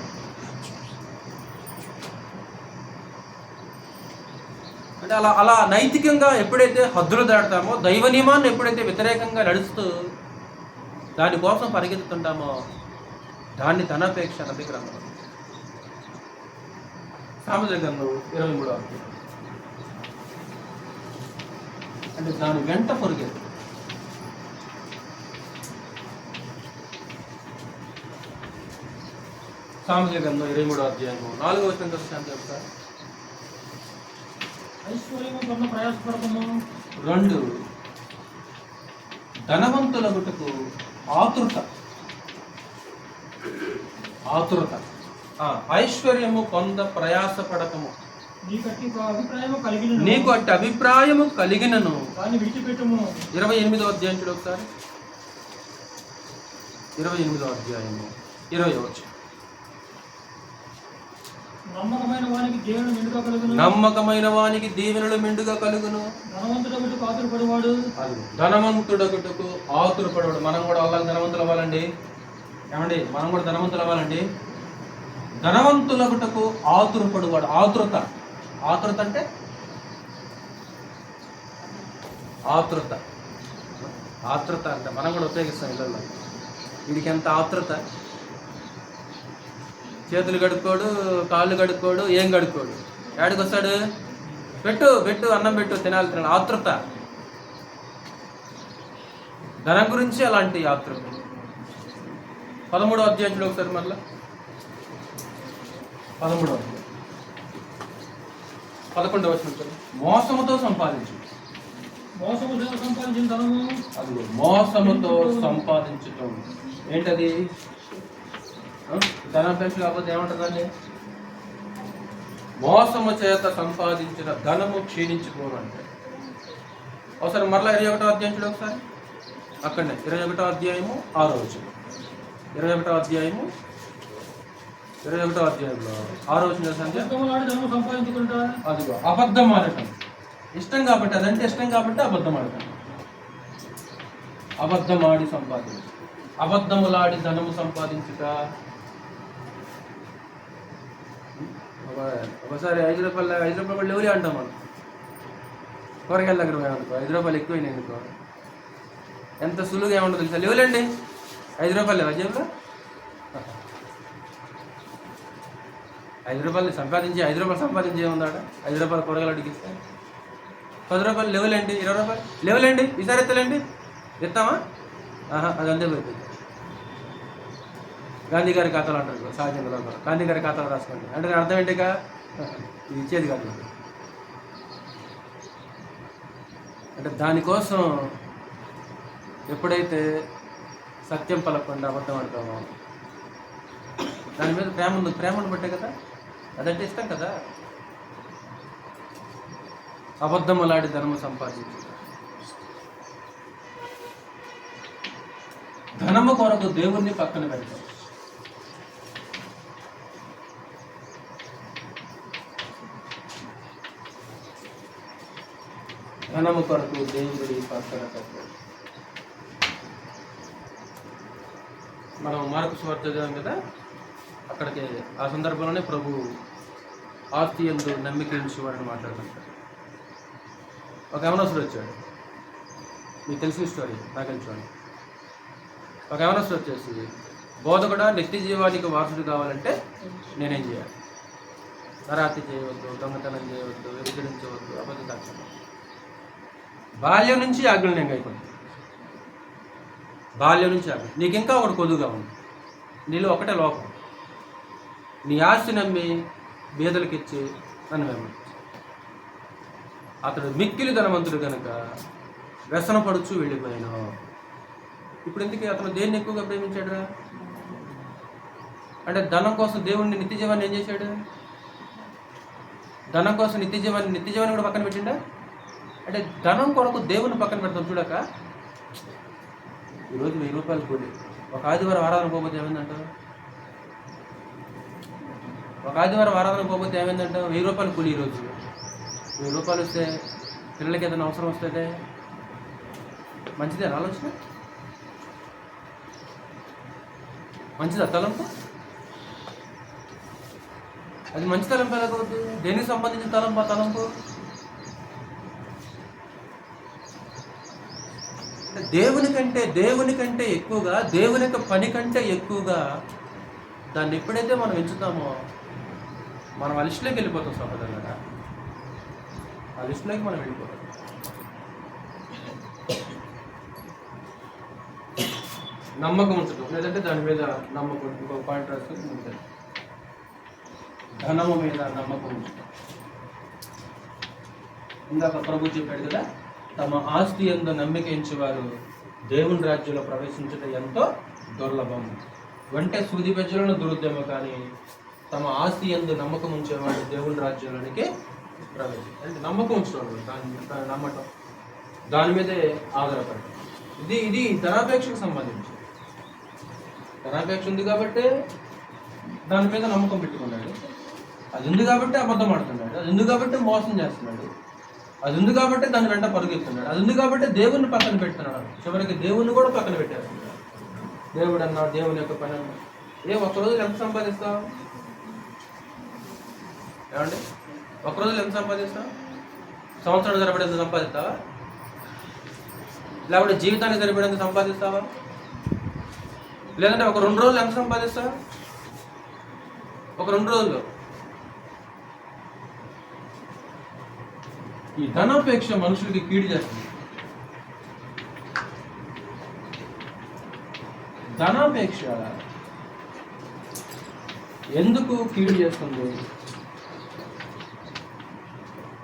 అంటే అలా నైతికంగా ఎప్పుడైతే హద్దులు దాటుతామో, దైవ నియమాన్ని ఎప్పుడైతే వ్యతిరేకంగా నడుస్తూ దానికోసం పరిగెత్తుతుంటామో దాన్ని ధనాపేక్ష అన్నది గ్రంథం. సామెతల గ్రంథం 23వ అధ్యాయం. అంటే దాని వెంట పొరుగెత్తు. సామెతల గ్రంథం 23వ అధ్యాయం 4వ వచనం చెప్తారు. ఐశ్వర్యము ప్రయాసపడకము. 2 ధనవంతులగుటకు ఆతురత. ఐశ్వర్యము పొంద ప్రయాసపడకము. నీకు అట్టి అభిప్రాయము కలిగినను దాన్ని విడిచిపెట్టుము. 28వ అధ్యాయం చూడు ఒకసారి. 28వ అధ్యాయము 20వ వచనం. నమ్మకమైన వానికి దీవెనలు మెండుగా కలుగును. ధనవంతుడగుటకు ఆతురపడవాడు. మనం కూడా వాళ్ళకి ధనవంతులు అవ్వాలండి. ఏమండి? మనం కూడా ధనవంతులు అవ్వాలండి. ధనవంతులగుటకు ఆతురపడువాడు. ఆతురత అంటే ఆతురత అంటే మనం కూడా ఉపయోగిస్తాం ఇళ్ళల్లో. వీడికి ఎంత ఆతురత! చేతులు కడుక్కోడు, కాళ్ళు కడుక్కోడు, ఏం కడుక్కోడు. ఏడికి వస్తాడు? పెట్టు అన్నం పెట్టు, తినాలి. ఆతృత. ధనం గురించి అలాంటి ఆతృత. 13వ అధ్యాయంలో ఒకసారి మళ్ళా 13వ అధ్యాయం 11వ వచనం. మోసముతో సంపాదించు. సంపాదించిన ధనము. అది మోసముతో సంపాదించటం. ఏంటది? ధనాపేక్ష కాకపోతే ఏమంటుందండి? మోసము చేత సంపాదించిన ధనము క్షీణించుకోనంటే. ఒకసారి మరలా 21వ అధ్యాయం చూడు ఒకసారి. అక్కడనే 21వ అధ్యాయము 6వ వచనం. 21వ అధ్యాయంలో 6వ వచనం. అదిగో అబద్ధం ఆడటం ఇష్టం కాబట్టి, అదంటే ఇష్టం కాబట్టి అబద్ధం ఆడటం. అబద్ధమాడి సంపాదించు. అబద్ధములాడి ధనము సంపాదించుట. ఒకసారి 5 రూపాయలు కూడా లేవులే అంటాం మనం. కూరగాయల దగ్గర పోయామనుకో 5 రూపాయలు ఎక్కువైనాయి అనుకో ఎంత సులువుగా ఏమంటుందో తెలుసా, లేవులేండి 5 రూపాయలు లేవా జేబులో. 5 రూపాయలు సంపాదించి 5 రూపాయలు సంపాదించి ఏముందాడ, 5 రూపాయలు కూరగాయలు అడిగిస్తే 10 రూపాయలు లేవులేండి, 20 రూపాయలు లేవులేండి, ఈసారి ఎత్తలేండి, ఎత్తామా? అది అంతే పోయింది. గాంధీ గారి ఖాతాలు అంటారు సహజంగా, గాంధీ గారి ఖాతాలు రాసుకోండి అంటే అర్థం ఏంటిగా ఇది ఇచ్చేది కాదు. అంటే దానికోసం ఎప్పుడైతే సత్యం పలకుండా అబద్ధం ఆడతామో దాని మీద ప్రేమను బట్టే కదా, అదంటే ఇష్టం కదా. అబద్ధములాడి ధనము సంపాదించు, ధనము కొరకు దేవుణ్ణి పక్కన పెడతాం. ధనము కొరకు దేవుడి పక్కన పెట్టాడు. మనం మార్కు సువార్త చదివాం కదా, అక్కడికి ఆ సందర్భంలోనే ప్రభు ఆస్తి యందు నమ్మిక ఉంచేవాడని మాట్లాడుతుంటాడు. ఒక యవనస్తుడు వచ్చాడు, మీకు తెలిసిన స్టోరీ, నాకు తెలుసు. ఒక యవనస్తుడు వచ్చేసి, బోధకుడా నిత్య జీవానికి వారసుడు కావాలంటే నేనేం చేయాలి? నరాతి చేయవద్దు, దొంగతనం చేయవద్దు, వ్యభిచరించవద్దు, అబద్ధం సాక్ష్యం. బాల్యం నుంచి ఆజ్ఞలు నేను కైకొన్నాను. బాల్యం నుంచి ఆజ్ఞ. నీకు ఇంకా ఒకటి కొదువుగా ఉంది, నీలో ఒకటే లోపం, నీ ఆస్తి నమ్మి బీదలకిచ్చి నన్ను వెంబడించు. అతడు మిక్కిలి ధనవంతుడు కనుక వ్యసన పడుచు వెళ్ళిపోయాను. ఇప్పుడు ఎందుకు అతను దేన్ని ఎక్కువగా ప్రేమించాడురా అంటే ధనం కోసం దేవుడిని నిత్య జీవాన్ని ఏం చేశాడు? ధనం కోసం నిత్య జీవాన్ని కూడా పక్కన పెట్టిండా? అంటే ధనం కొరకు దేవుని పక్కన పెడతాం చూడక. ఈరోజు 1000 రూపాయలు కూలి, ఒక ఆదివారం ఆరాధన పోతే ఏమైందంటావు? ఒక ఆదివారం ఆరాధన పోతే ఏమైందంటావు? 1000 రూపాయలు కూలి. ఈరోజు 1000 రూపాయలు వస్తే పిల్లలకి ఏదైనా అవసరం వస్తే మంచిదే ఆలోచన, మంచిదా తలంపు? అది మంచి తలంపు ఎలాగవుద్ది? దేనికి సంబంధించిన తలంపు? దేవుని కంటే ఎక్కువగా, దేవుని యొక్క పని కంటే ఎక్కువగా దాన్ని ఎప్పుడైతే మనం ఎంచుతామో మనం ఆ లిస్టులోకి వెళ్ళిపోతాం. సహోదరులారా, ఆ లిస్టులోకి మనం వెళ్ళిపోతాం. నమ్మకం ఉంచడం, లేదంటే దాని మీద నమ్మకం. ఇంకొక పాయింట్ రాసుకొని ఉంటుంది, ధనము మీద నమ్మకం ఉంచడం. ఇందాక ప్రభు చెప్పాడు కదా, తమ ఆస్తి యందు నమ్మిక ఉంచేవారు దేవుని రాజ్యంలో ప్రవేశించడం ఎంతో దుర్లభం. వెంటే సూది పెంచలను దురుద్దేమో కానీ తమ ఆస్తి యందు నమ్మకం ఉంచేవాడు దేవుని రాజ్యంలోనికి ప్రవేశం. అంటే నమ్మకం ఉంచడం, దాన్ని నమ్మటం, దాని మీదే ఆధారపడటం. ఇది ధనాపేక్షకు సంబంధించి. ధనాపేక్ష ఉంది కాబట్టి దాని మీద నమ్మకం పెట్టుకున్నాడు, అది ఉంది కాబట్టి అబద్ధం ఆడుతున్నాడు, అది ఉంది కాబట్టి మోసం చేస్తున్నాడు, అది ఉంది కాబట్టి దాని వెంట పరుగెత్తున్నాడు, అది ఉంది కాబట్టి దేవుణ్ణి పక్కన పెడుతున్నాడు. చివరికి దేవుణ్ణి కూడా పక్కన పెట్టేస్తున్నాడు. దేవుడు అన్నాడు, దేవుని యొక్క పని అన్నాడు. ఒక్కరోజు ఎంత సంపాదిస్తావు? ఏమండి, ఒక్కరోజు ఎంత సంపాదిస్తావు? సంవత్సరాలు సరిపడేంత సంపాదిస్తావా? లేకపోతే జీవితానికి సరిపడేంత సంపాదిస్తావా? లేదంటే ఒక 2 రోజులు ఎంత సంపాదిస్తావా? ఒక 2 రోజులు. ఈ ధనాపేక్ష మనుషులకి కీడు చేస్తుంది. ధనాపేక్ష ఎందుకు కీడు చేస్తుంది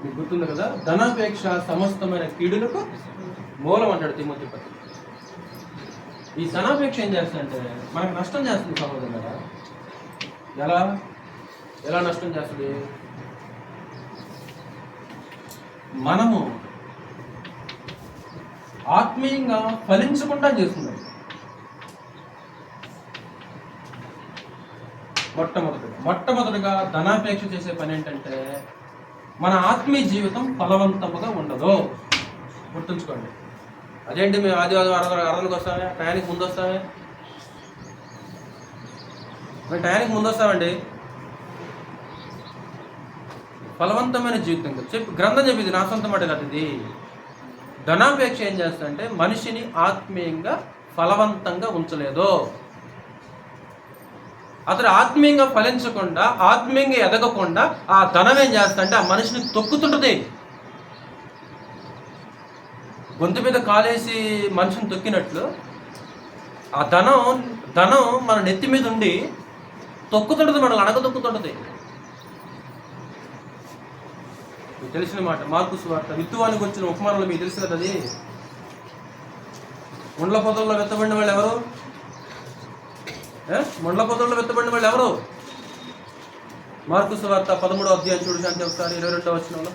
మీకు గుర్తుంది కదా. ధనాపేక్ష సమస్తమైన కీడులకు మూలం అంటాడు తిమోతి పత్రిక. ఈ ధనాపేక్ష ఏం చేస్తుందంటే మనకు నష్టం చేస్తుంది సహోదరులారా. ఎలా నష్టం చేస్తుంది? మనము ఆత్మీయంగా ఫలించకుండా చేస్తున్నాం. మొట్టమొదటిగా ధనాపేక్ష చేసే పని ఏంటంటే మన ఆత్మీయ జీవితం ఫలవంతముగా ఉండదు. గుర్తుంచుకోండి. అదేంటి మేము ఆదివారం ఆరాధనకు వస్తామే, టయానికి ముందు వస్తామే. మేము టయానికి ముందు వస్తామండి, ఫలవంతమైన జీవితం చెప్పి గ్రంథం చెప్పింది, నా సొంత మాట కాదు ఇది. ధనాపేక్ష ఏం చేస్తుందంటే మనిషిని ఆత్మీయంగా ఫలవంతంగా ఉంచలేదు. అతడు ఆత్మీయంగా ఫలించకుండా, ఆత్మీయంగా ఎదగకుండా ఆ ధనం ఏం చేస్తుందంటే ఆ మనిషిని తొక్కుతుంటుంది. గొంతు మీద కాలేసి మనిషిని తొక్కినట్లు ఆ ధనం మన నెత్తి మీద ఉండి తొక్కుతుంటుంది, మనల్ని అణగదొక్కుతుంటుంది. మీకు తెలిసిన మాట మార్కు సువార్త విత్తువానికి వచ్చిన ఉపమానంలో మీకు తెలుసు కదా, అది ముండ్ల పొదల్లో వెత్తబడిన వాళ్ళు ఎవరు? ముండ్ల పొదల్లో వెత్తబడిన వాళ్ళు ఎవరు? మార్కు సువార్త 13వ అధ్యాయం చూడండి అంటే ఒకసారి 22వ వచనంలో.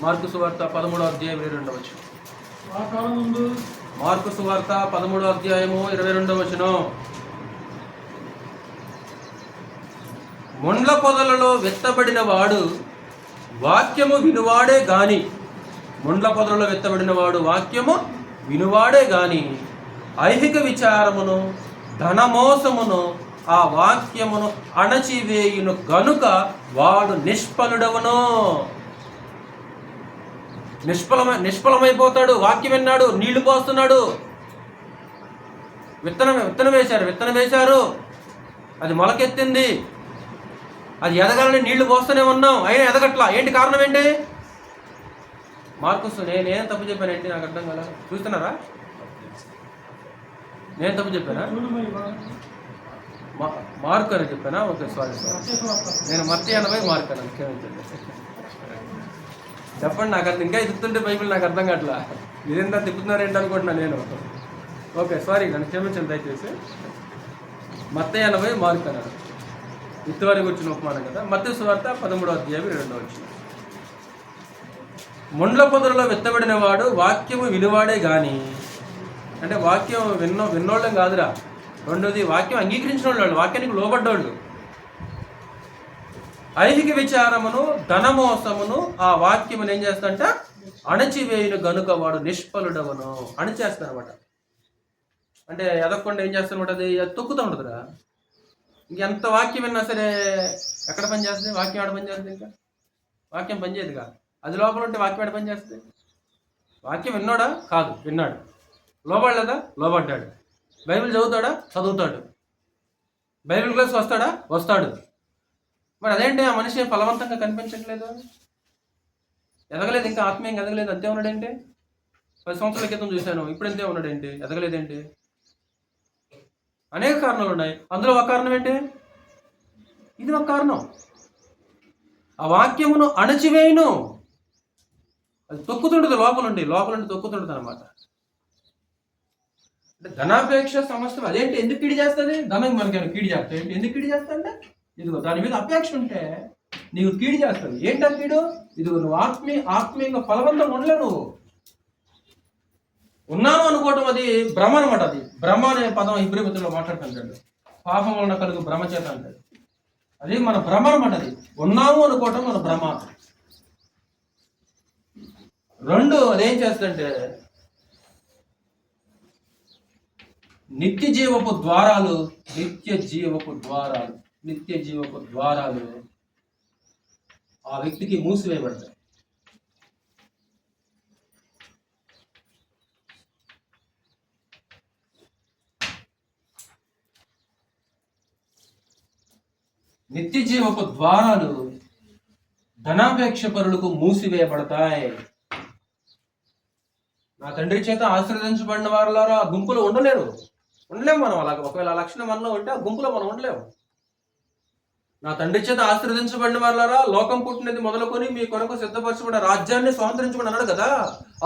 మార్కు సువార్త 13వ అధ్యాయం 22వ వచనం. మార్కు సువార్త 13వ అధ్యాయము 22వ వచనం. ముండ్ల పొదలలో వెత్తబడిన వాడు వాక్యము వినువాడే గాని, ముండ్ల పొదలలో వెత్తబడిన వాడు వాక్యము వినువాడే గాని ఐహిక విచారమును ధనమోసమును ఆ వాక్యమును అణచివేయును గనుక వాడు నిష్ఫలుడవును. నిష్ఫలమైపోతాడు. వాక్యం విన్నాడు, నీళ్లు పోస్తున్నాడు, విత్తనం వేశారు, అది మొలకెత్తింది, అది ఎదగాలని నీళ్లు పోస్తూనే ఉన్నాం, అయినా ఎదగట్లా. ఏంటి కారణం? ఏంటి? మార్కుస్ నేనేం తప్పు చెప్పానండి? నాకు అర్థం కదా. చూస్తున్నారా? నేను తప్పు చెప్పానా? మార్కు అని చెప్పానా? Okay, sorry. నేను మత్తి 80 మార్కు అని క్షమించండి. చెప్పండి, నాకు అర్థం. ఇంకా తిప్పుతుంటే బైబిల్ నాకు అర్థం కావట్లా. మీరేందా తిప్పుతున్నారేంటి అనుకుంటున్నా నేను. ఓకే, సారీ, నన్ను క్షమించండి దయచేసి. మత్తి 80 మార్కు అన్నాడు. విత్తువానికి వచ్చిన ఉపమానం కదా. మత్తయి సువార్త 13వ అధ్యాయం 2వ వచనం. ముండ్ల పొదలలో వెత్తబడిన వాడు వాక్యము వినువాడే గాని, అంటే వాక్యం విన్నోళ్ళం కాదురా. రెండోది వాక్యం అంగీకరించిన వాళ్ళు, వాక్యానికి లోబడ్డోళ్ళు. ఐహిక విచారమును ధనమోసమును ఆ వాక్యమును ఏం చేస్తాడంట? అణచివేయును గనుక వాడు నిష్ఫలుడవను. అణిచేస్తానమాట. అంటే ఎదగకుండా ఏం చేస్తానమాట? అది తొక్కుతూ ఉంటుందిరా. ఇంకెంత వాక్యం విన్నా సరే ఎక్కడ పని చేస్తుంది? వాక్యం ఆడ పని చేస్తుంది. ఇంకా వాక్యం పనిచేయదుగా. అది లోపల ఉంటే వాక్యం ఆడ పని చేస్తుంది. వాక్యం విన్నాడా? కాదు, విన్నాడు. లోబడలేదా? లోబడ్డాడు. బైబిల్ చదువుతాడా? చదువుతాడు. బైబిల్ క్లాస్ వస్తాడా? వస్తాడు. మరి అదేంటి ఆ మనిషి ఫలవంతంగా కనిపించట్లేదు, ఎదగలేదు, ఇంకా ఆత్మీయంగా ఎదగలేదు, అంతే ఉన్నాడేంటి? 10 సంవత్సరాల క్రితం చూశాను, ఇప్పుడు ఎంతే ఉన్నాడేంటి? ఎదగలేదేంటి? అనేక కారణాలు ఉన్నాయి. అందులో ఒక కారణం ఏంటి? ఇది ఒక కారణం. ఆ వాక్యమును అణచివేయును. అది తొక్కుతుంటుంది లోపల నుండి తొక్కుతుంటుంది అనమాట. అంటే ధనాపేక్ష సమస్య అదేంటి? ఎందుకు కీడి చేస్తుంది? ధనం మనకి కీడి చేస్తా ఏంటి? ఎందుకు కీడి చేస్తా అంటే ఇదిగో దాని మీద అపేక్ష ఉంటే నీకు కీడి చేస్తుంది. ఏంటా కీడు? ఇదిగో నువ్వు ఆత్మీయంగా ఫలవంతంగా ఉండలేవు. నువ్వు ఉన్నాను అనుకోవటం అది భ్రమ అనమాట. అది భ్రమ అనే పదం ఇబ్రహీములో మాట్లాడుతుంటాడు. పాపం వలన కలుగు భ్రమ చేత అంటాడు. అది మన భ్రమ అనమాట. అది ఉన్నాము అనుకోవటం మన భ్రమ. రెండు, అదేం చేస్తుందంటే నిత్య జీవపు ద్వారాలు ఆ వ్యక్తికి మూసివేయబడతాయి. నిత్య జీవపు ద్వారాలు ధనాపేక్ష పరులకు మూసివేయబడతాయి. నా తండ్రి చేత ఆశీర్వదించబడిన వారులారా ఆ గుంపులో ఉండలేము మనం. అలాగే ఒకవేళ ఆ లక్షణం మనలో ఉంటే ఆ గుంపులో మనం ఉండలేము. నా తండ్రి చేత ఆశీర్వదించబడిన వారులారా లోకం పుట్టినది మొదలుకొని మీ కొరకు సిద్ధపరచబడిన రాజ్యాన్ని స్వాతంత్రించబడి అన్నాడు కదా.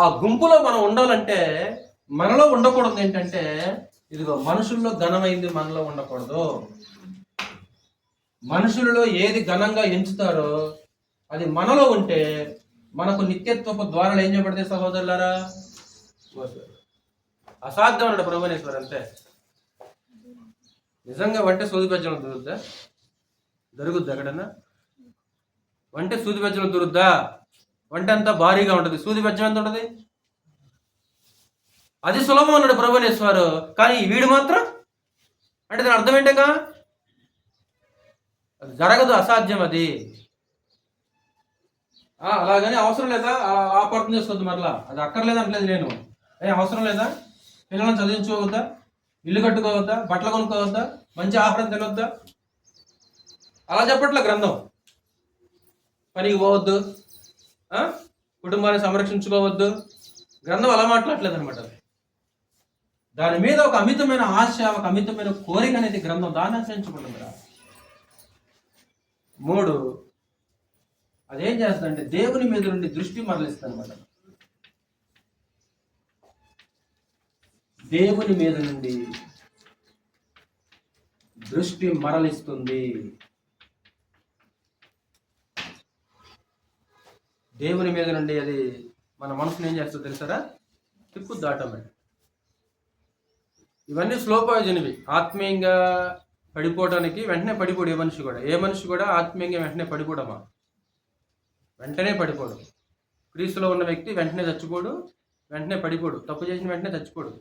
ఆ గుంపులో మనం ఉండాలంటే మనలో ఉండకూడదు ఏంటంటే ఇదిగో మనుషుల్లో ఘనమైంది మనలో ఉండకూడదు. మనుషులలో ఏది ఘనంగా ఎంచుతారో అది మనలో ఉంటే మనకు నిత్యత్వపు ద్వారాలు ఏం చేయబడతాయి సహోదరులారా? అసాధ్యం అన్నాడు ప్రభునేశ్వరు. అంతే. నిజంగా వంటే సూది బెజ్జలం దొరుకుద్దా? దొరుకుద్దా ఎక్కడన్నా? వంటే సూది బెజ్జలం దొరుకుద్దా? వంట అంతా భారీగా ఉంటుంది, సూది బెజ్జం ఎంత ఉంటుంది? అది సులభం అన్నాడు ప్రభునేశ్వరు. కానీ వీడు మాత్రం అంటే దాని అర్థం ఏంటగా? అది జరగదు, అసాధ్యం. అది అలాగని అవసరం లేదా ఆ అర్థం చేసుకోవద్దు. మరలా అది అక్కర్లేదు అంటలేదు నేను. అవసరం లేదా? పిల్లలను చదివించుకోవద్దా? ఇల్లు కట్టుకోవద్దా? బట్టలు కొనుక్కోవద్దా? మంచి ఆహారం తినొద్దా? అలా చెప్పట్లే గ్రంథం. పనికి పోవద్దు, కుటుంబాన్ని సంరక్షించుకోవద్దు, గ్రంథం అలా మాట్లాడలేదు అనమాట. దాని మీద ఒక అమితమైన ఆశ, ఒక అమితమైన కోరిక అనేది గ్రంథం దాన్ని ఆశ్రయించుకుంటుందిరా. 3, అదేం చేస్తుందంటే దేవుని మీద నుండి దృష్టి మరలిస్తుంది అనమాట. దేవుని మీద నుండి దృష్టి మరలిస్తుంది. దేవుని మీద నుండి అది మన మనసును ఏం చేస్తుందో తెలుసారా? తిప్పుద్ది ఆటోమేటిక్. ఇవన్నీ స్లో పాయిజన్ ఇవి. ఆత్మీయంగా పడిపోవడానికి వెంటనే పడిపోడు ఏ మనిషి కూడా ఆత్మీయంగా వెంటనే పడిపోడమా? వెంటనే పడిపోడు. క్రీస్తులో ఉన్న వ్యక్తి వెంటనే చచ్చిపోడు, వెంటనే పడిపోడు, తప్పు చేసిన వెంటనే చచ్చిపోడు.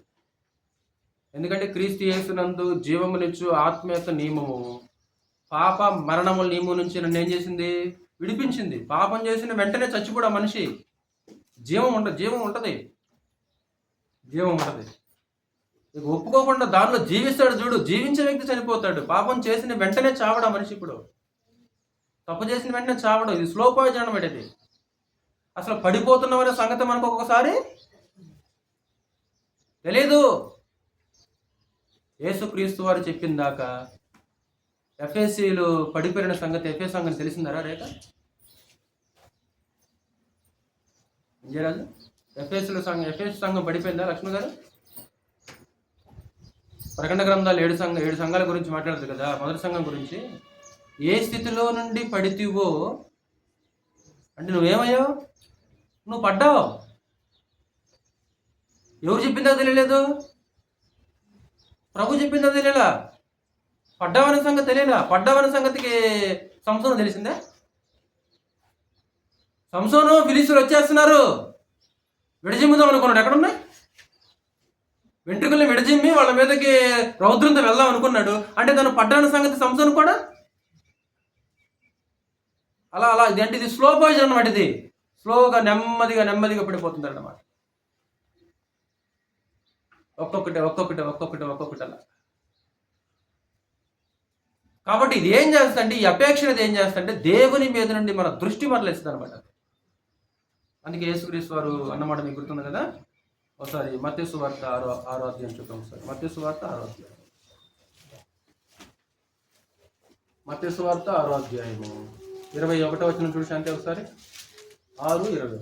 ఎందుకంటే క్రీస్తు యేసునందు జీవమునిచ్చు ఆత్మ యొక్క నియమము పాప మరణముల నియమం నుంచి నన్ను ఏం చేసింది? విడిపించింది. పాపం చేసిన వెంటనే చచ్చిపోడు ఆ మనిషి. జీవం ఉంటుంది. ఒప్పుకోకుండా దానిలో జీవిస్తాడు చూడు, జీవించే వ్యక్తి చనిపోతాడు. పాపం చేసిన వెంటనే చావడు ఆ మనిషి. ఇప్పుడు తప్పు చేసిన వెంటనే చావడం, ఇది స్లో పాయిజన్ అన్నమాట. ఇది అసలు పడిపోతున్నవనే సంగతి మనకు ఒక్కొక్కసారి తెలీదు. యేసుక్రీస్తు వారు చెప్పిన దాకా ఎఫెసీలు పడిపోయిన సంగతి, ఎఫెస్ సంగతి తెలిసిందారా రేఖ? విజయరాజు, ఎఫెస్ సంఘం పడిపోయిందా? లక్ష్మి గారు, ప్రకటన గ్రంథాలు 7 సంఘాల గురించి మాట్లాడదు కదా. మొదటి సంఘం గురించి, ఏ స్థితిలో నుండి పడితివో అంటే నువ్వేమయ్యావు? నువ్వు పడ్డావు. ఎవరు చెప్పిందో తెలియలేదు, ప్రభు చెప్పిందో తెలియలా. పడ్డావనే సంగతి తెలియలా. పడ్డావనే సంగతికి సంసోను తెలిసిందే. సంసోను ఫిలిస్తీయులు వచ్చేస్తున్నారు, విడజిమ్ముదాం అనుకున్నాడు. ఎక్కడున్నాయి వెంట్రుకల్ని విడజిమ్మి వాళ్ళ మీదకి రౌద్రంతో వెళ్దాం అనుకున్నాడు. అంటే తను పడ్డాన సంగతి సంసోను కూడా అలా ఇదేంటి? ఇది స్లో పాయిజన్ అన్నమాట. ఇది స్లోగా నెమ్మదిగా పడిపోతుంది అన్నమాట. ఒక్కొక్కటి అలా. కాబట్టి ఇది ఏం చేస్తుందంటే, ఈ అపేక్ష ఏం చేస్తుందంటే దేవుని మీద నుండి మన దృష్టి మరలేస్తుంది అనమాట. అందుకే యేసుక్రీస్తు వారు అన్నమాట మీకు గుర్తుంది కదా. ఒకసారి మత్తయి సువార్త 6వ అధ్యాయం చూద్దాం. ఒకసారి మత్తయి సువార్త 6వ అధ్యాయం. మత్తయి సువార్త 6వ అధ్యాయము 21వ వచనం చూసి అంటే ఒకసారి 6:21.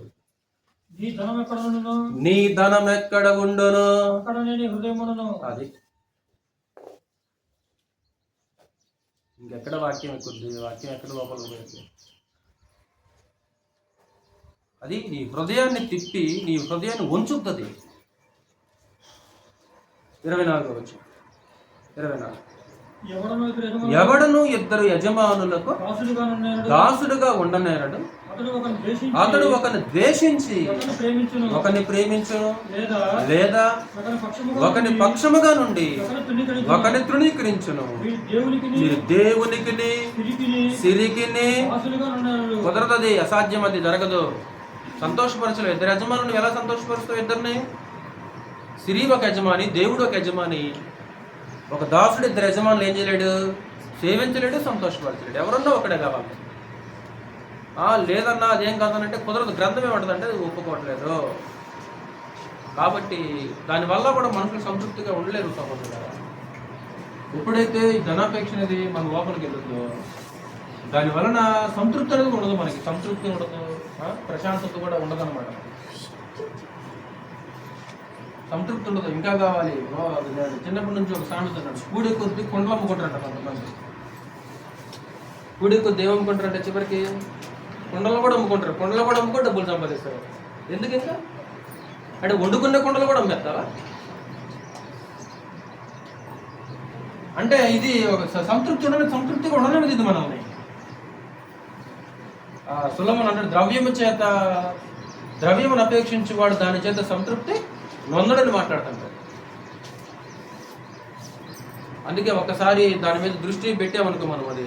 నీ ధనం ఎక్కడ ఉండును అది. ఇంకెక్కడ వాక్యం ఎక్కుద్ది? వాక్యం ఎక్కడ లోపల పోయింది? అది నీ హృదయాన్ని తిప్పి నీ హృదయాన్ని వంచుతుంది. 24వ వచనం 24. ఎవడను ఇద్దరు యజమానులకు దాసుడుగా ఉండనేరడు. అతడు ఒకని ద్వేషించి ఒకని ప్రేమించును, లేదా ఒకని పక్షముగా నుండి ఒకని తృణీకరించును. మీరు దేవునికి సిరికిని కుదరదది, అసాధ్యం, అది జరగదు. సంతోషపరచలేదు. ఇద్దరు యజమానులు ఎలా సంతోషపరుస్తావు? ఇద్దరిని. సిరి ఒక యజమాని, దేవుడు ఒక యజమాని. ఒక దాసుడు ఇద్దరు యజమానులు ఏం చేయలేడు? సేవించలేడు, సంతోషపరచలేడు. ఎవరన్నా ఒకడే కావాలి. లేదన్నా అదేం కాదనంటే కుదరదు. గ్రంథం ఏమంటుంది అంటే అది ఒప్పుకోవట్లేదు. కాబట్టి దానివల్ల కూడా మనుషులు సంతృప్తిగా ఉండలేరు సహోదరులారా. ఎప్పుడైతే ఈ ధనాపేక్ష అనేది మన లోపలికి వెళ్తుందో దాని వలన సంతృప్తి అనేది ఉండదు. మనకి సంతృప్తి ఉండదు, ప్రశాంతత కూడా ఉండదు అనమాట. సంతృప్తి ఉండదు, ఇంకా కావాలి. చిన్నప్పటి నుంచి ఒక సామెత ఉన్నాడు, కూడి కొద్ది కొండలు అమ్ముకుంటారంట కొంతమంది. కూడి కొద్ది ఏమమ్ముకుంటారంటే చివరికి కుండలు కూడా అమ్ముకుంటారు. కుండలు కూడా అమ్ముకొని డబ్బులు సంపాదిస్తారు. ఎందుకు? ఇంకా అంటే వండుకునే కుండలు కూడా అమ్మేస్తావా? అంటే ఇది ఒక సంతృప్తిగా ఉండలేదు ఇది మనల్ని. సులభం అంటే ద్రవ్యమును అపేక్షించి వాడు దాని చేత సంతృప్తి నొందడని మాట్లాడుతుంటాడు. అందుకే ఒకసారి దాని మీద దృష్టి పెట్టామనుకో మనం, అది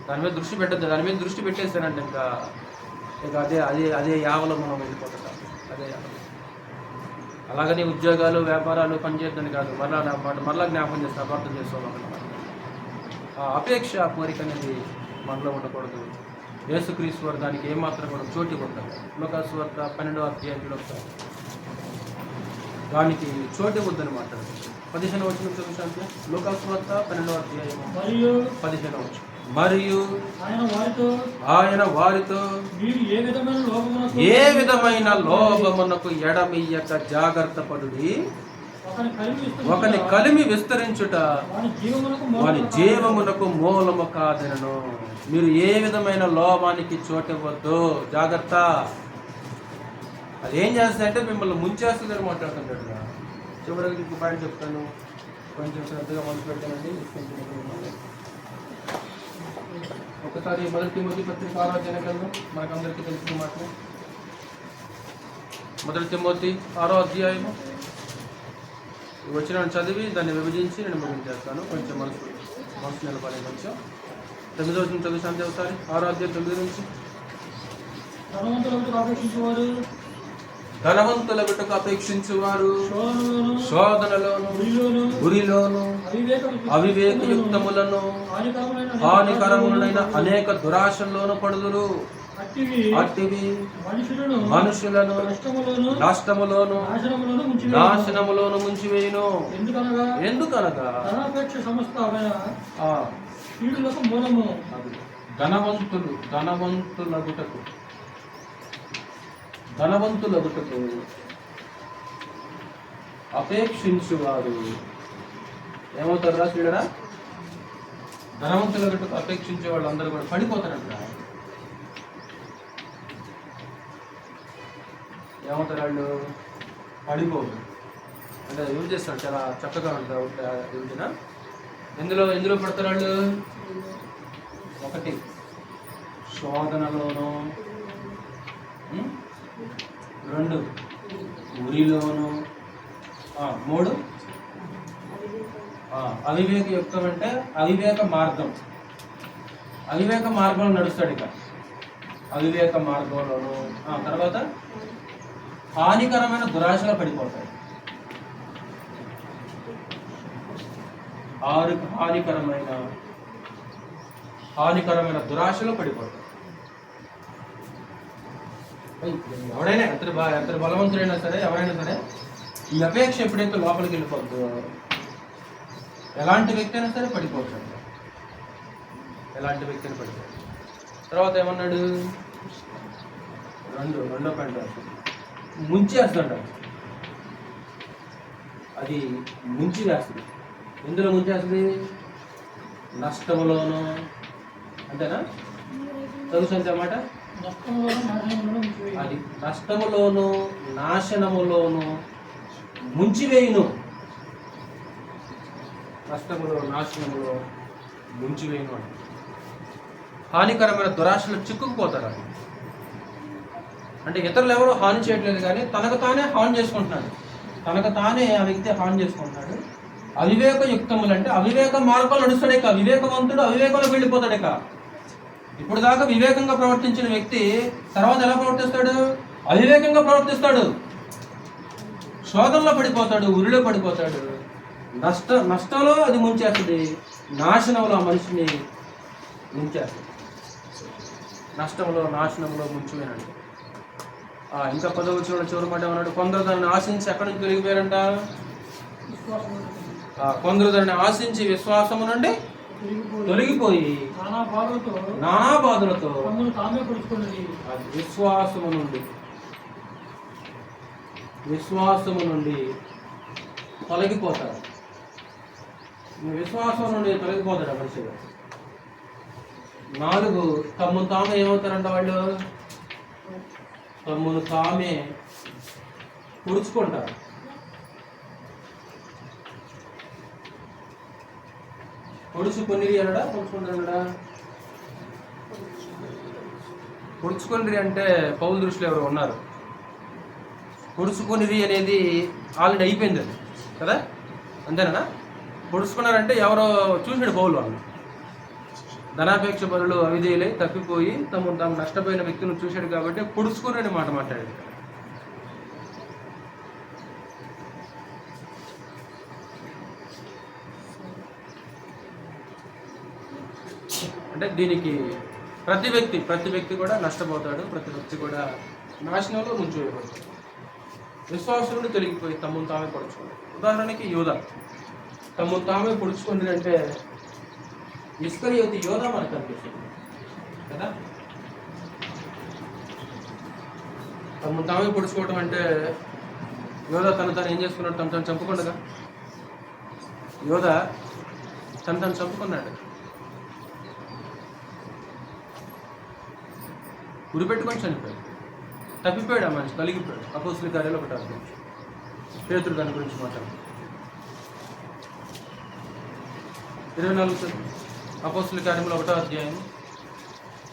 దాని మీద దృష్టి పెట్టద్దు. దాని మీద దృష్టి పెట్టేస్తానంటే ఇంకా ఇక అదే అదే అదే యావలో మనం వెళ్ళిపోతాం. అదే యావలో. అలాగని ఉద్యోగాలు వ్యాపారాలు పనిచేయద్దని కాదు, మరలా జ్ఞాపకం చేస్తాం, అపార్థం చేసుకోవాలి. ఆ అపేక్ష కోరిక అనేది మనలో ఉండకూడదు. యేసుక్రీస్తు వారు దానికి ఏమాత్రం కూడా చోటు ఇవ్వద్దు. లోకాసు వార్త 12వ అధ్యాయంలో దానికి చోటు ఇవ్వద్దని మాట్లాడుతుంది. 15వ వచనం చదువుతాంటే లోకాసు వార్త 12వ అధ్యాయం మరియు 15వ వచనం. మరియు ఆయన వారితో మీరు ఏ ఏ విధమైన లోభమునకు ఎడమియ్యక జాగ్రత్త పడుడి. ఒకని కలిమి విస్తరించుట వాని జీవమునకు మూలము కాదనను. మీరు ఏ విధమైన లోభానికి చోటివ్వద్దు, జాగ్రత్త. అది ఏం చేస్తుందంటే మిమ్మల్ని ముంచేస్తుందని మాట్లాడుతుంటాడు. చివరికి ఇంకో పాయింట్ చెప్తాను, కొంచెం శ్రద్ధగా మనసు పెట్టానండి. ఒకసారి 1 తిమోతి పత్రిక 6వ అధ్యాయం వెళ్దాం. మనకందరికీ తెలిసిన మాట 1 తిమోతి 6వ అధ్యాయము వచ్చిన చదివి దాన్ని విభజించి నేను ముగించేస్తాను. కొంచెం మనసు నిలబడే. కొంచెం 9వ వచనం చదువుతాను ఒకసారి. 6వ అధ్యాయం 9 నుంచి. ధనవంతుల బిడ్డకు అపేక్షించువారు శోధనలోను గురిలోను అవివేకయుక్తములను హానికరములైన అనేక దురాశల్లోను పడుదురు. అట్టివి మనుషులను నష్టములోను నాశనములోను ముంచివేయును. ఎందుకనగా ధనవంతులగుటకు అపేక్షించువారు ఏమవుతారు రా చూడరా? ధనవంతులగుటకు అపేక్షించే వాళ్ళందరూ కూడా పడిపోతారంట. ఏమవుతారు వాళ్ళు? పడిపోరు. అంటే యూజ్ చేస్తాడు, చాలా చక్కగా ఉంటారు యూజ్నా. ఎందులో పడతారు వాళ్ళు? 1 శోధనలోను, 2 ఉరిలోను, 3 అవివేకయుక్తం అంటే అవివేక మార్గం. అవివేక మార్గంలో నడుస్తాడు. ఇక అవివేక మార్గంలోను, తర్వాత హానికరమైన దురాశలో పడిపోతాడు. హానికరమైన దురాశలో పడిపోతాడు. ఎవడైనా ఎంత బలవంతుడైనా సరే, ఎవరైనా సరే ఈ అపేక్ష ఎప్పుడైతే లోపలికి వెళ్ళిపోద్దో ఎలాంటి వ్యక్తి అయినా సరే పడిపోతాడు. ఎలాంటి వ్యక్తి అయినా పడిపోతాడు. తర్వాత ఏమన్నాడు? రెండో పాయింట్ ముంచేస్తాడు. అది ముంచి వేస్తుంది. ఎందులో ముంచేస్తుంది? నష్టములోను. అంతేనా? తెలుసు అంతేమాట. అది నష్టములోను నాశనములోను ముంచివేయును. నష్టములో నాశనములో ముంచివేయును అంటే హానికరమైన దురాశలు చిక్కుకుపోతారు. అంటే ఇతరులు ఎవరు హాని చేయట్లేదు, కానీ తనకు తానే హాని చేసుకుంటున్నాడు. తనకు తానే ఆ వ్యక్తి హాని చేసుకుంటున్నాడు. అవివేకయుక్తములు అంటే అవివేక మార్గాలు నడుస్తాడు. ఇక వివేకవంతుడు అవివేకంలో వెళ్ళిపోతాడు. ఇక ఇప్పుడు దాకా వివేకంగా ప్రవర్తించిన వ్యక్తి తర్వాత ఎలా ప్రవర్తిస్తాడు? అవివేకంగా ప్రవర్తిస్తాడు. శోధనలో పడిపోతాడు, ఉరిలో పడిపోతాడు. నష్టంలో అది ముంచేస్తుంది, నాశనంలో ఆ మనిషిని ముంచేస్తుంది. నష్టంలో నాశనంలో ముంచిపోయినాడు. ఇంకా 10వ చివరి మాట ఏమన్నాడు? కొందరు దాన్ని ఆశించి ఎక్కడి నుంచి తొలగిపోయారంట? కొందరు దాన్ని ఆశించి విశ్వాసము నుండి తొలగిపోయి నానా బాధలతో విశ్వాసము నుండి తొలగిపోతారు. విశ్వాసం నుండి తొలగిపోతాడు మనిషి. 4 తమ్మును తామే ఏమవుతారంట? వాళ్ళు తమ్మును తామే పొడుచుకుంటారు. పొడుచుకొనిరి అనడా పొడుచుకుంటాడా? పొడుచుకొనిరి అంటే పౌలు దృష్టిలో ఎవరు ఉన్నారు? పొడుచుకొనిరి అనేది ఆల్రెడీ అయిపోయింది అది కదా, అంతేనా? పొడుచుకున్నారంటే ఎవరో చూసాడు పౌలు వాళ్ళు. ధనాపేక్ష పరులు అవిధేయులై తప్పిపోయి తాము నష్టపోయిన వ్యక్తులను చూశాడు కాబట్టి పొడుచుకుని మాట మాట్లాడాడు. అంటే దీనికి ప్రతి వ్యక్తి కూడా నష్టపోతాడు, ప్రతి వ్యక్తి కూడా నాశనంలో ముంచివేయబడతాడు. విశ్వాసులను తొలగిపోయి తమను తామే పొడుచుకోండి. ఉదాహరణకి యోధ తమను తామే పొడుచుకోండి అంటే ఇస్కరియోతు యోధ మనకు అనిపిస్తుంది కదా. తమను తామే పొడుచుకోవటం అంటే యోధ తను ఏం చేసుకున్నాడు? తను చంపుకుండగా యోధ తను చంపుకున్నాడు. ఉరిపెట్టుకొని చనిపోయాడు, తప్పిపోయాడు. ఆ మనిషి కలిగిపోయాడు. అపోస్తుల కార్యాలు 1వ అధ్యాయం. పేతురు దాని గురించి మాట్లాడు. 24 అపోస్తుల కార్యములు 1వ అధ్యాయం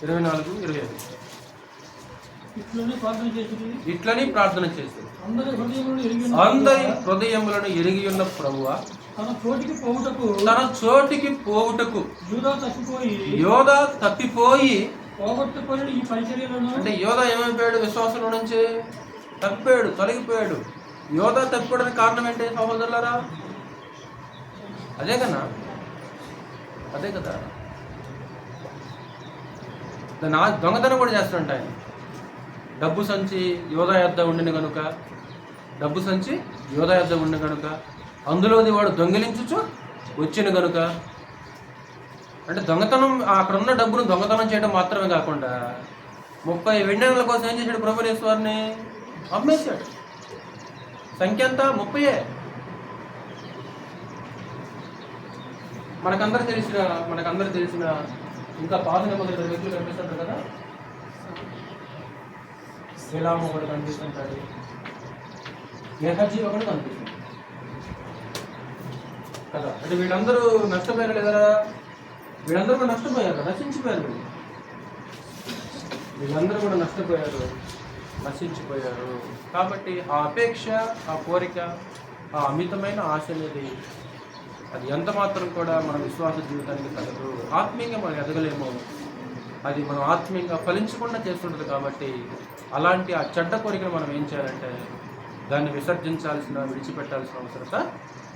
24-25. ఇట్లని ప్రార్థన చేసి అందరి హృదయములను ఎరిగి ఉన్న ప్రభువా తన చోటికి పోవుటకు యోధ తప్పిపోయి అంటే యోధ ఏమైపోయాడు? విశ్వాసంలో నుంచి తప్పిపోయాడు, తొలగిపోయాడు. యోధ తప్పిపోవడానికి కారణం ఏంటి సహోదరులారా? అదే కదా. దొంగతనం కూడా చేస్తుంట ఆయన. డబ్బు సంచి యోధ యొద్ద ఉండిన కనుక అందులోది వాడు దొంగిలించుచు వచ్చిన కనుక. అంటే దొంగతనం, అక్కడ ఉన్న డబ్బును దొంగతనం చేయడం మాత్రమే కాకుండా 30 వెండి కోసం ఏం చేశాడు? ప్రభుయేసు వారిని అమ్మేశాడు. సంఖ్య అంతా 30. మనకందరూ తెలిసిన ఇంకా పాత నిబంధన వ్యక్తులు కనిపిస్తుంటారు కదా. శ్రీరాము ఒకటి కనిపిస్తుంటాడు, గెహజీ ఒకటి కనిపిస్తుంది కదా. అంటే వీళ్ళందరూ నష్టపోయారు లేదా? వీళ్ళందరూ కూడా నష్టపోయారు, నశించిపోయారు. వీళ్ళందరూ కూడా నశించిపోయారు. కాబట్టి ఆ అపేక్ష, ఆ కోరిక, ఆ అమితమైన ఆశ అనేది అది ఎంత మాత్రం కూడా మన విశ్వాస జీవితానికి తగ్గదు. ఆత్మీయంగా మనం ఎదగలేము. అది మనం ఆత్మీయంగా ఫలించకుండా చేస్తుంటుంది. కాబట్టి అలాంటి ఆ చెడ్డ కోరికను మనం ఏం చేయాలంటే దాన్ని విడిచిపెట్టాల్సిన అవసరత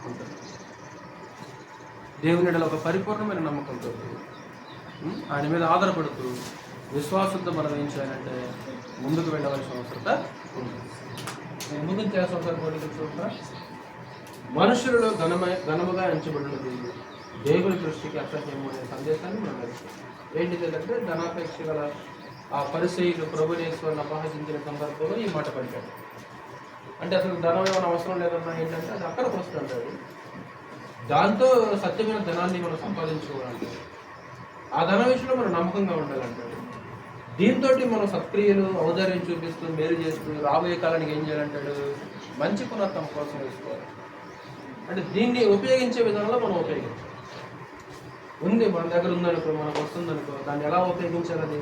ఉంటుంది. దేవుని యెడల ఒక పరిపూర్ణమైన నమ్మకంతో ఆయన మీద ఆధారపడుతూ విశ్వాసంతో మనం ఏం చేయాలంటే ముందుకు వెళ్ళవలసిన అవసరత ఉంది. నేను ముందుకు చేయాల్సిన అవసరం కోరిక చూస్తా. మనుషులలో ఘనముగా ఎంచబడినది దేవుని దృష్టికి అసహ్యము అనే సందేశాన్ని మనం నడుస్తాం. ఏంటిదంటే ధనాపేక్ష గల ఆ పరిసయ్యులు ప్రభుయేసుని అపహసించిన సందర్భంలో ఈ మాట పలికాడు. అంటే అసలు ధనం ఏమైనా అవసరం లేదన్నా ఏంటంటే అది అక్కడికి వస్తుంటాడు. దాంతో సత్యమైన ధనాన్ని మనం సంపాదించుకోవాలంటాడు. ఆ ధన విషయంలో మనం నమ్మకంగా ఉండాలంటాడు. దీంతో మనం సత్క్రియలు ఔదార్యం చూపిస్తూ మేలు చేస్తూ రాబోయే కాలానికి ఏం చేయాలంటాడు? మంచి పునర్తం కోసం వేసుకోవాలి. అంటే దీన్ని ఉపయోగించే విధానంలో మనం ఉపయోగించాలి. ఉంది మన దగ్గర ఉందనుకో, మనకు వస్తుందనుకో, దాన్ని ఎలా ఉపయోగించాలని.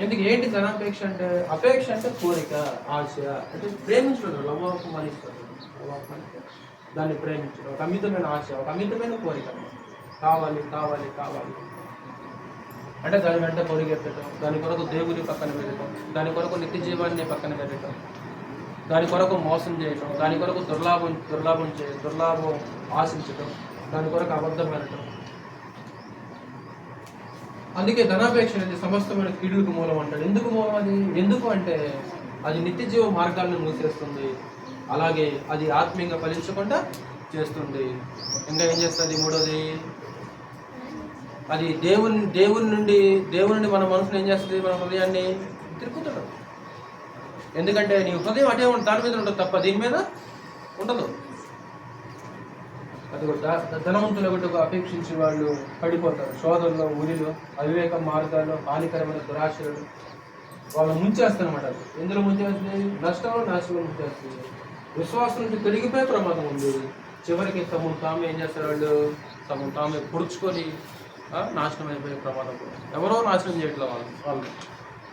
ఎందుకు ఏంటి ధనాపేక్ష అంటే? అపేక్ష అంటే కోరిక, ఆశ. అంటే ప్రేమించడం, లవాపమానిస్తారు. దాన్ని ప్రేమించడం ఒక అమితమైన ఆశ, ఒక అమితమైన కోరిక. కావాలి కావాలి కావాలి అంటే దాని వెంట పొరిగెత్తడం, దాని కొరకు దేవుని పక్కన పెట్టడం, దాని కొరకు నిత్య జీవాన్ని పక్కన పెట్టడం, దాని కొరకు మోసం చేయటం, దాని కొరకు దుర్లాభం ఆశించడం, దాని కొరకు అబద్ధం అనటం. అందుకే ధనాపేక్ష అనేది సమస్తమైన కీడులకు మూలం అంటాడు. ఎందుకు మూలం అది? ఎందుకు అంటే అది నిత్య జీవ మార్గాలను మూసేస్తుంది. అలాగే అది ఆత్మీయంగా ఫలించకుండా చేస్తుంది. ఇంకా ఏం చేస్తుంది? మూడోది, అది దేవుని నుండి మన మనసును ఏం చేస్తుంది? మన హృదయాన్ని తిరుగుతాడు. ఎందుకంటే నీ హృదయం అటే దాని మీద ఉంటుంది తప్ప దీని మీద ఉండదు. అది ధనవంతులు ఒకటి అపేక్షించే వాళ్ళు పడిపోతారు. శోధనలో, ఉరిలో, అవివేక మార్గాల్లో, హానికరమైన దురాశలు వాళ్ళు ముంచేస్తారన్నమాట. అది ఎందులో ముంచేస్తుంది? నష్టంలో, నాశనంలో ముంచేస్తుంది. విశ్వాసం నుంచి తొలగిపోయే ప్రమాదం ఉంది. చివరికి తమను తామే ఏం చేస్తారు? వాళ్ళు తమను తామే పొడుచుకొని నాశనం అయిపోయే ప్రమాదం కూడా. ఎవరో నాశనం చేయట్లేదు వాళ్ళు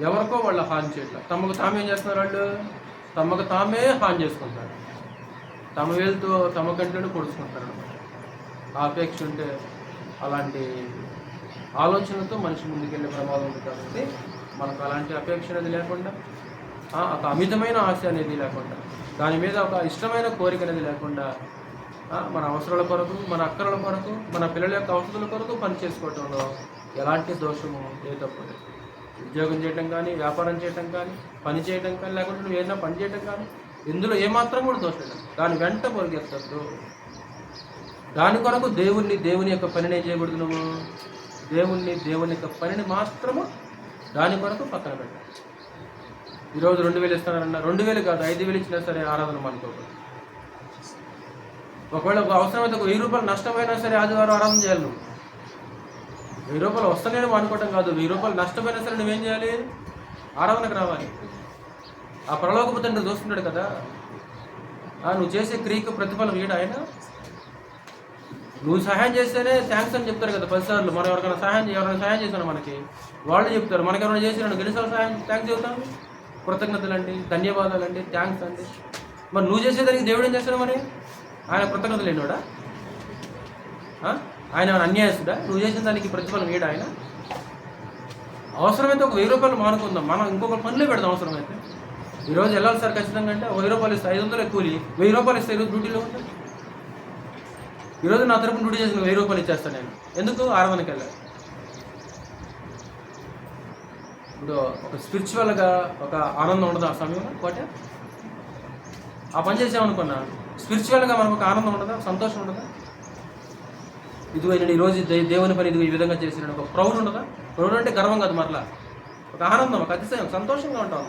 ఎవరికో వాళ్ళు హాని చేయట్లేదు. తమకు తామే ఏం చేస్తున్నారు? వాళ్ళు తమకు తామే హాని చేసుకుంటారు. తమ వేలుతో తమ కంటేనే పొడుచుకుంటారు అనమాట. ఆ అపేక్ష ఉంటే అలాంటి ఆలోచనతో మనిషి ముందుకెళ్ళే ప్రమాదం ఉంది. కాబట్టి మనకు అలాంటి అపేక్ష అనేది లేకుండా, ఒక అమితమైన ఆశ అనేది లేకుండా, దాని మీద ఒక ఇష్టమైన కోరిక అనేది లేకుండా, మన అవసరాల కొరకు, మన అక్కరల కొరకు, మన పిల్లల యొక్క అవసరాల కొరకు పని చేసుకోవటంలో ఎలాంటి దోషము ఏ తప్పు లేదు. ఉద్యోగం చేయటం కానీ, వ్యాపారం చేయటం కానీ, పని చేయటం కానీ, లేకుంటే నువ్వు ఏదైనా పని చేయటం కానీ, ఇందులో ఏమాత్రం కూడా దోషం లేదు. దాని వెంట పొరిగెత్తద్దు. దాని కొరకు దేవుని యొక్క పనిని ఏం చేయకూడదు. నువ్వు దేవుని యొక్క పనిని మాత్రము దాని కొరకు పక్కన పెట్టాలి. ఈరోజు 2000 ఇస్తానన్నా, 2000 కాదు 5000 ఇచ్చినా సరే ఆరాధన అనుకోకూడదు. ఒకవేళ అవసరమైతే ఒక 1000 రూపాయలు నష్టమైనా సరే ఆదివారం ఆరాధన చేయాలి. నువ్వు 1000 రూపాయలు వస్తలేని అనుకోవటం కాదు, 1000 రూపాయలు నష్టమైనా సరే నువ్వేం చేయాలి? ఆరాధనకు రావాలి. ఆ పరలోకపు తండ్రి చూస్తున్నాడు కదా, నువ్వు చేసే క్రియకు ప్రతిఫలం వీడు ఆయన. నువ్వు సహాయం చేస్తేనే థ్యాంక్స్ అని చెప్తారు కదా 10 సార్లు. మనం ఎవరైనా సహాయం చేశాను మనకి, వాళ్ళు చెప్తారు. మనకి ఎవరైనా చేసినాను ఎన్నిసార్లు థ్యాంక్స్ చెబుతాను? కృతజ్ఞతలండి, ధన్యవాదాలండి, థ్యాంక్స్ అండి. మరి నువ్వు చేసేదానికి దేవుడు ఏం చేస్తాడు? మరి ఆయన కృతజ్ఞతలు లేనివాడా? ఆయన ఏమైనా అన్యాయస్తుడా? నువ్వు చేసిన దానికి ప్రతిఫలం వీడు ఆయన. అవసరమైతే ఒక 1000 రూపాయలు మానుకుందాం, మనం ఇంకొక పనులే పెడదాం. అవసరమైతే ఈరోజు వెళ్ళాలి సార్ ఖచ్చితంగా అంటే 1000 రూపాయలు ఇస్తే 500 కూలి, 1000 రూపాయలు ఇస్తే ఈరోజు డ్యూటీలో ఉంటాయి. ఈరోజు నా తరపున డ్యూటీ చేసిన 1000 రూపాయలు ఇచ్చేస్తాను నేను. ఎందుకు? ఆరాధనకి వెళ్ళాలి. ఇప్పుడు ఒక స్పిరిచువల్గా ఒక ఆనందం ఉండదు ఆ సమయంలో. కోటే ఆ పని చేసామనుకున్నా స్పిరిచువల్గా మనకు ఒక ఆనందం ఉండదా? సంతోషం ఉండదా? ఇదిగో నేను ఈరోజు దేవుని పని ఇదిగో ఈ విధంగా చేసిన ఒక ప్రౌడ్ ఉండదా? ప్రౌడ్ అంటే గర్వం కాదు, మరలా ఒక ఆనందం, ఒక అతిశయం, సంతోషంగా ఉంటాం.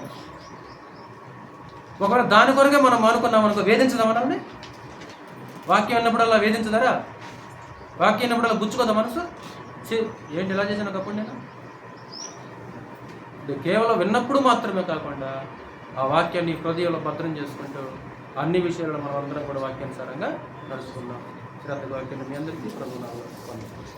ఒకవేళ దాని కొరకే మనం మానుకున్నాం అనుకో, వేధించదా మనల్ని? వాక్యం అన్నప్పుడల్లా వేధించదరా? వాక్యం అన్నప్పుడల్లా గుచ్చుకోదా మనసు? ఏంటి ఇలా చేశాను ఒకప్పుడు నేను? ఇది కేవలం విన్నప్పుడు మాత్రమే కాకుండా ఆ వాక్యాన్ని హృదయంలో భద్రం చేసుకుంటూ అన్ని విషయాల్లో మనం అందరం కూడా వాక్యానుసారంగా నడుచుకుందాం. శ్రద్ధగా వాక్యాన్ని మీ అందరికీ ప్రభువు నామములో వందనాలు.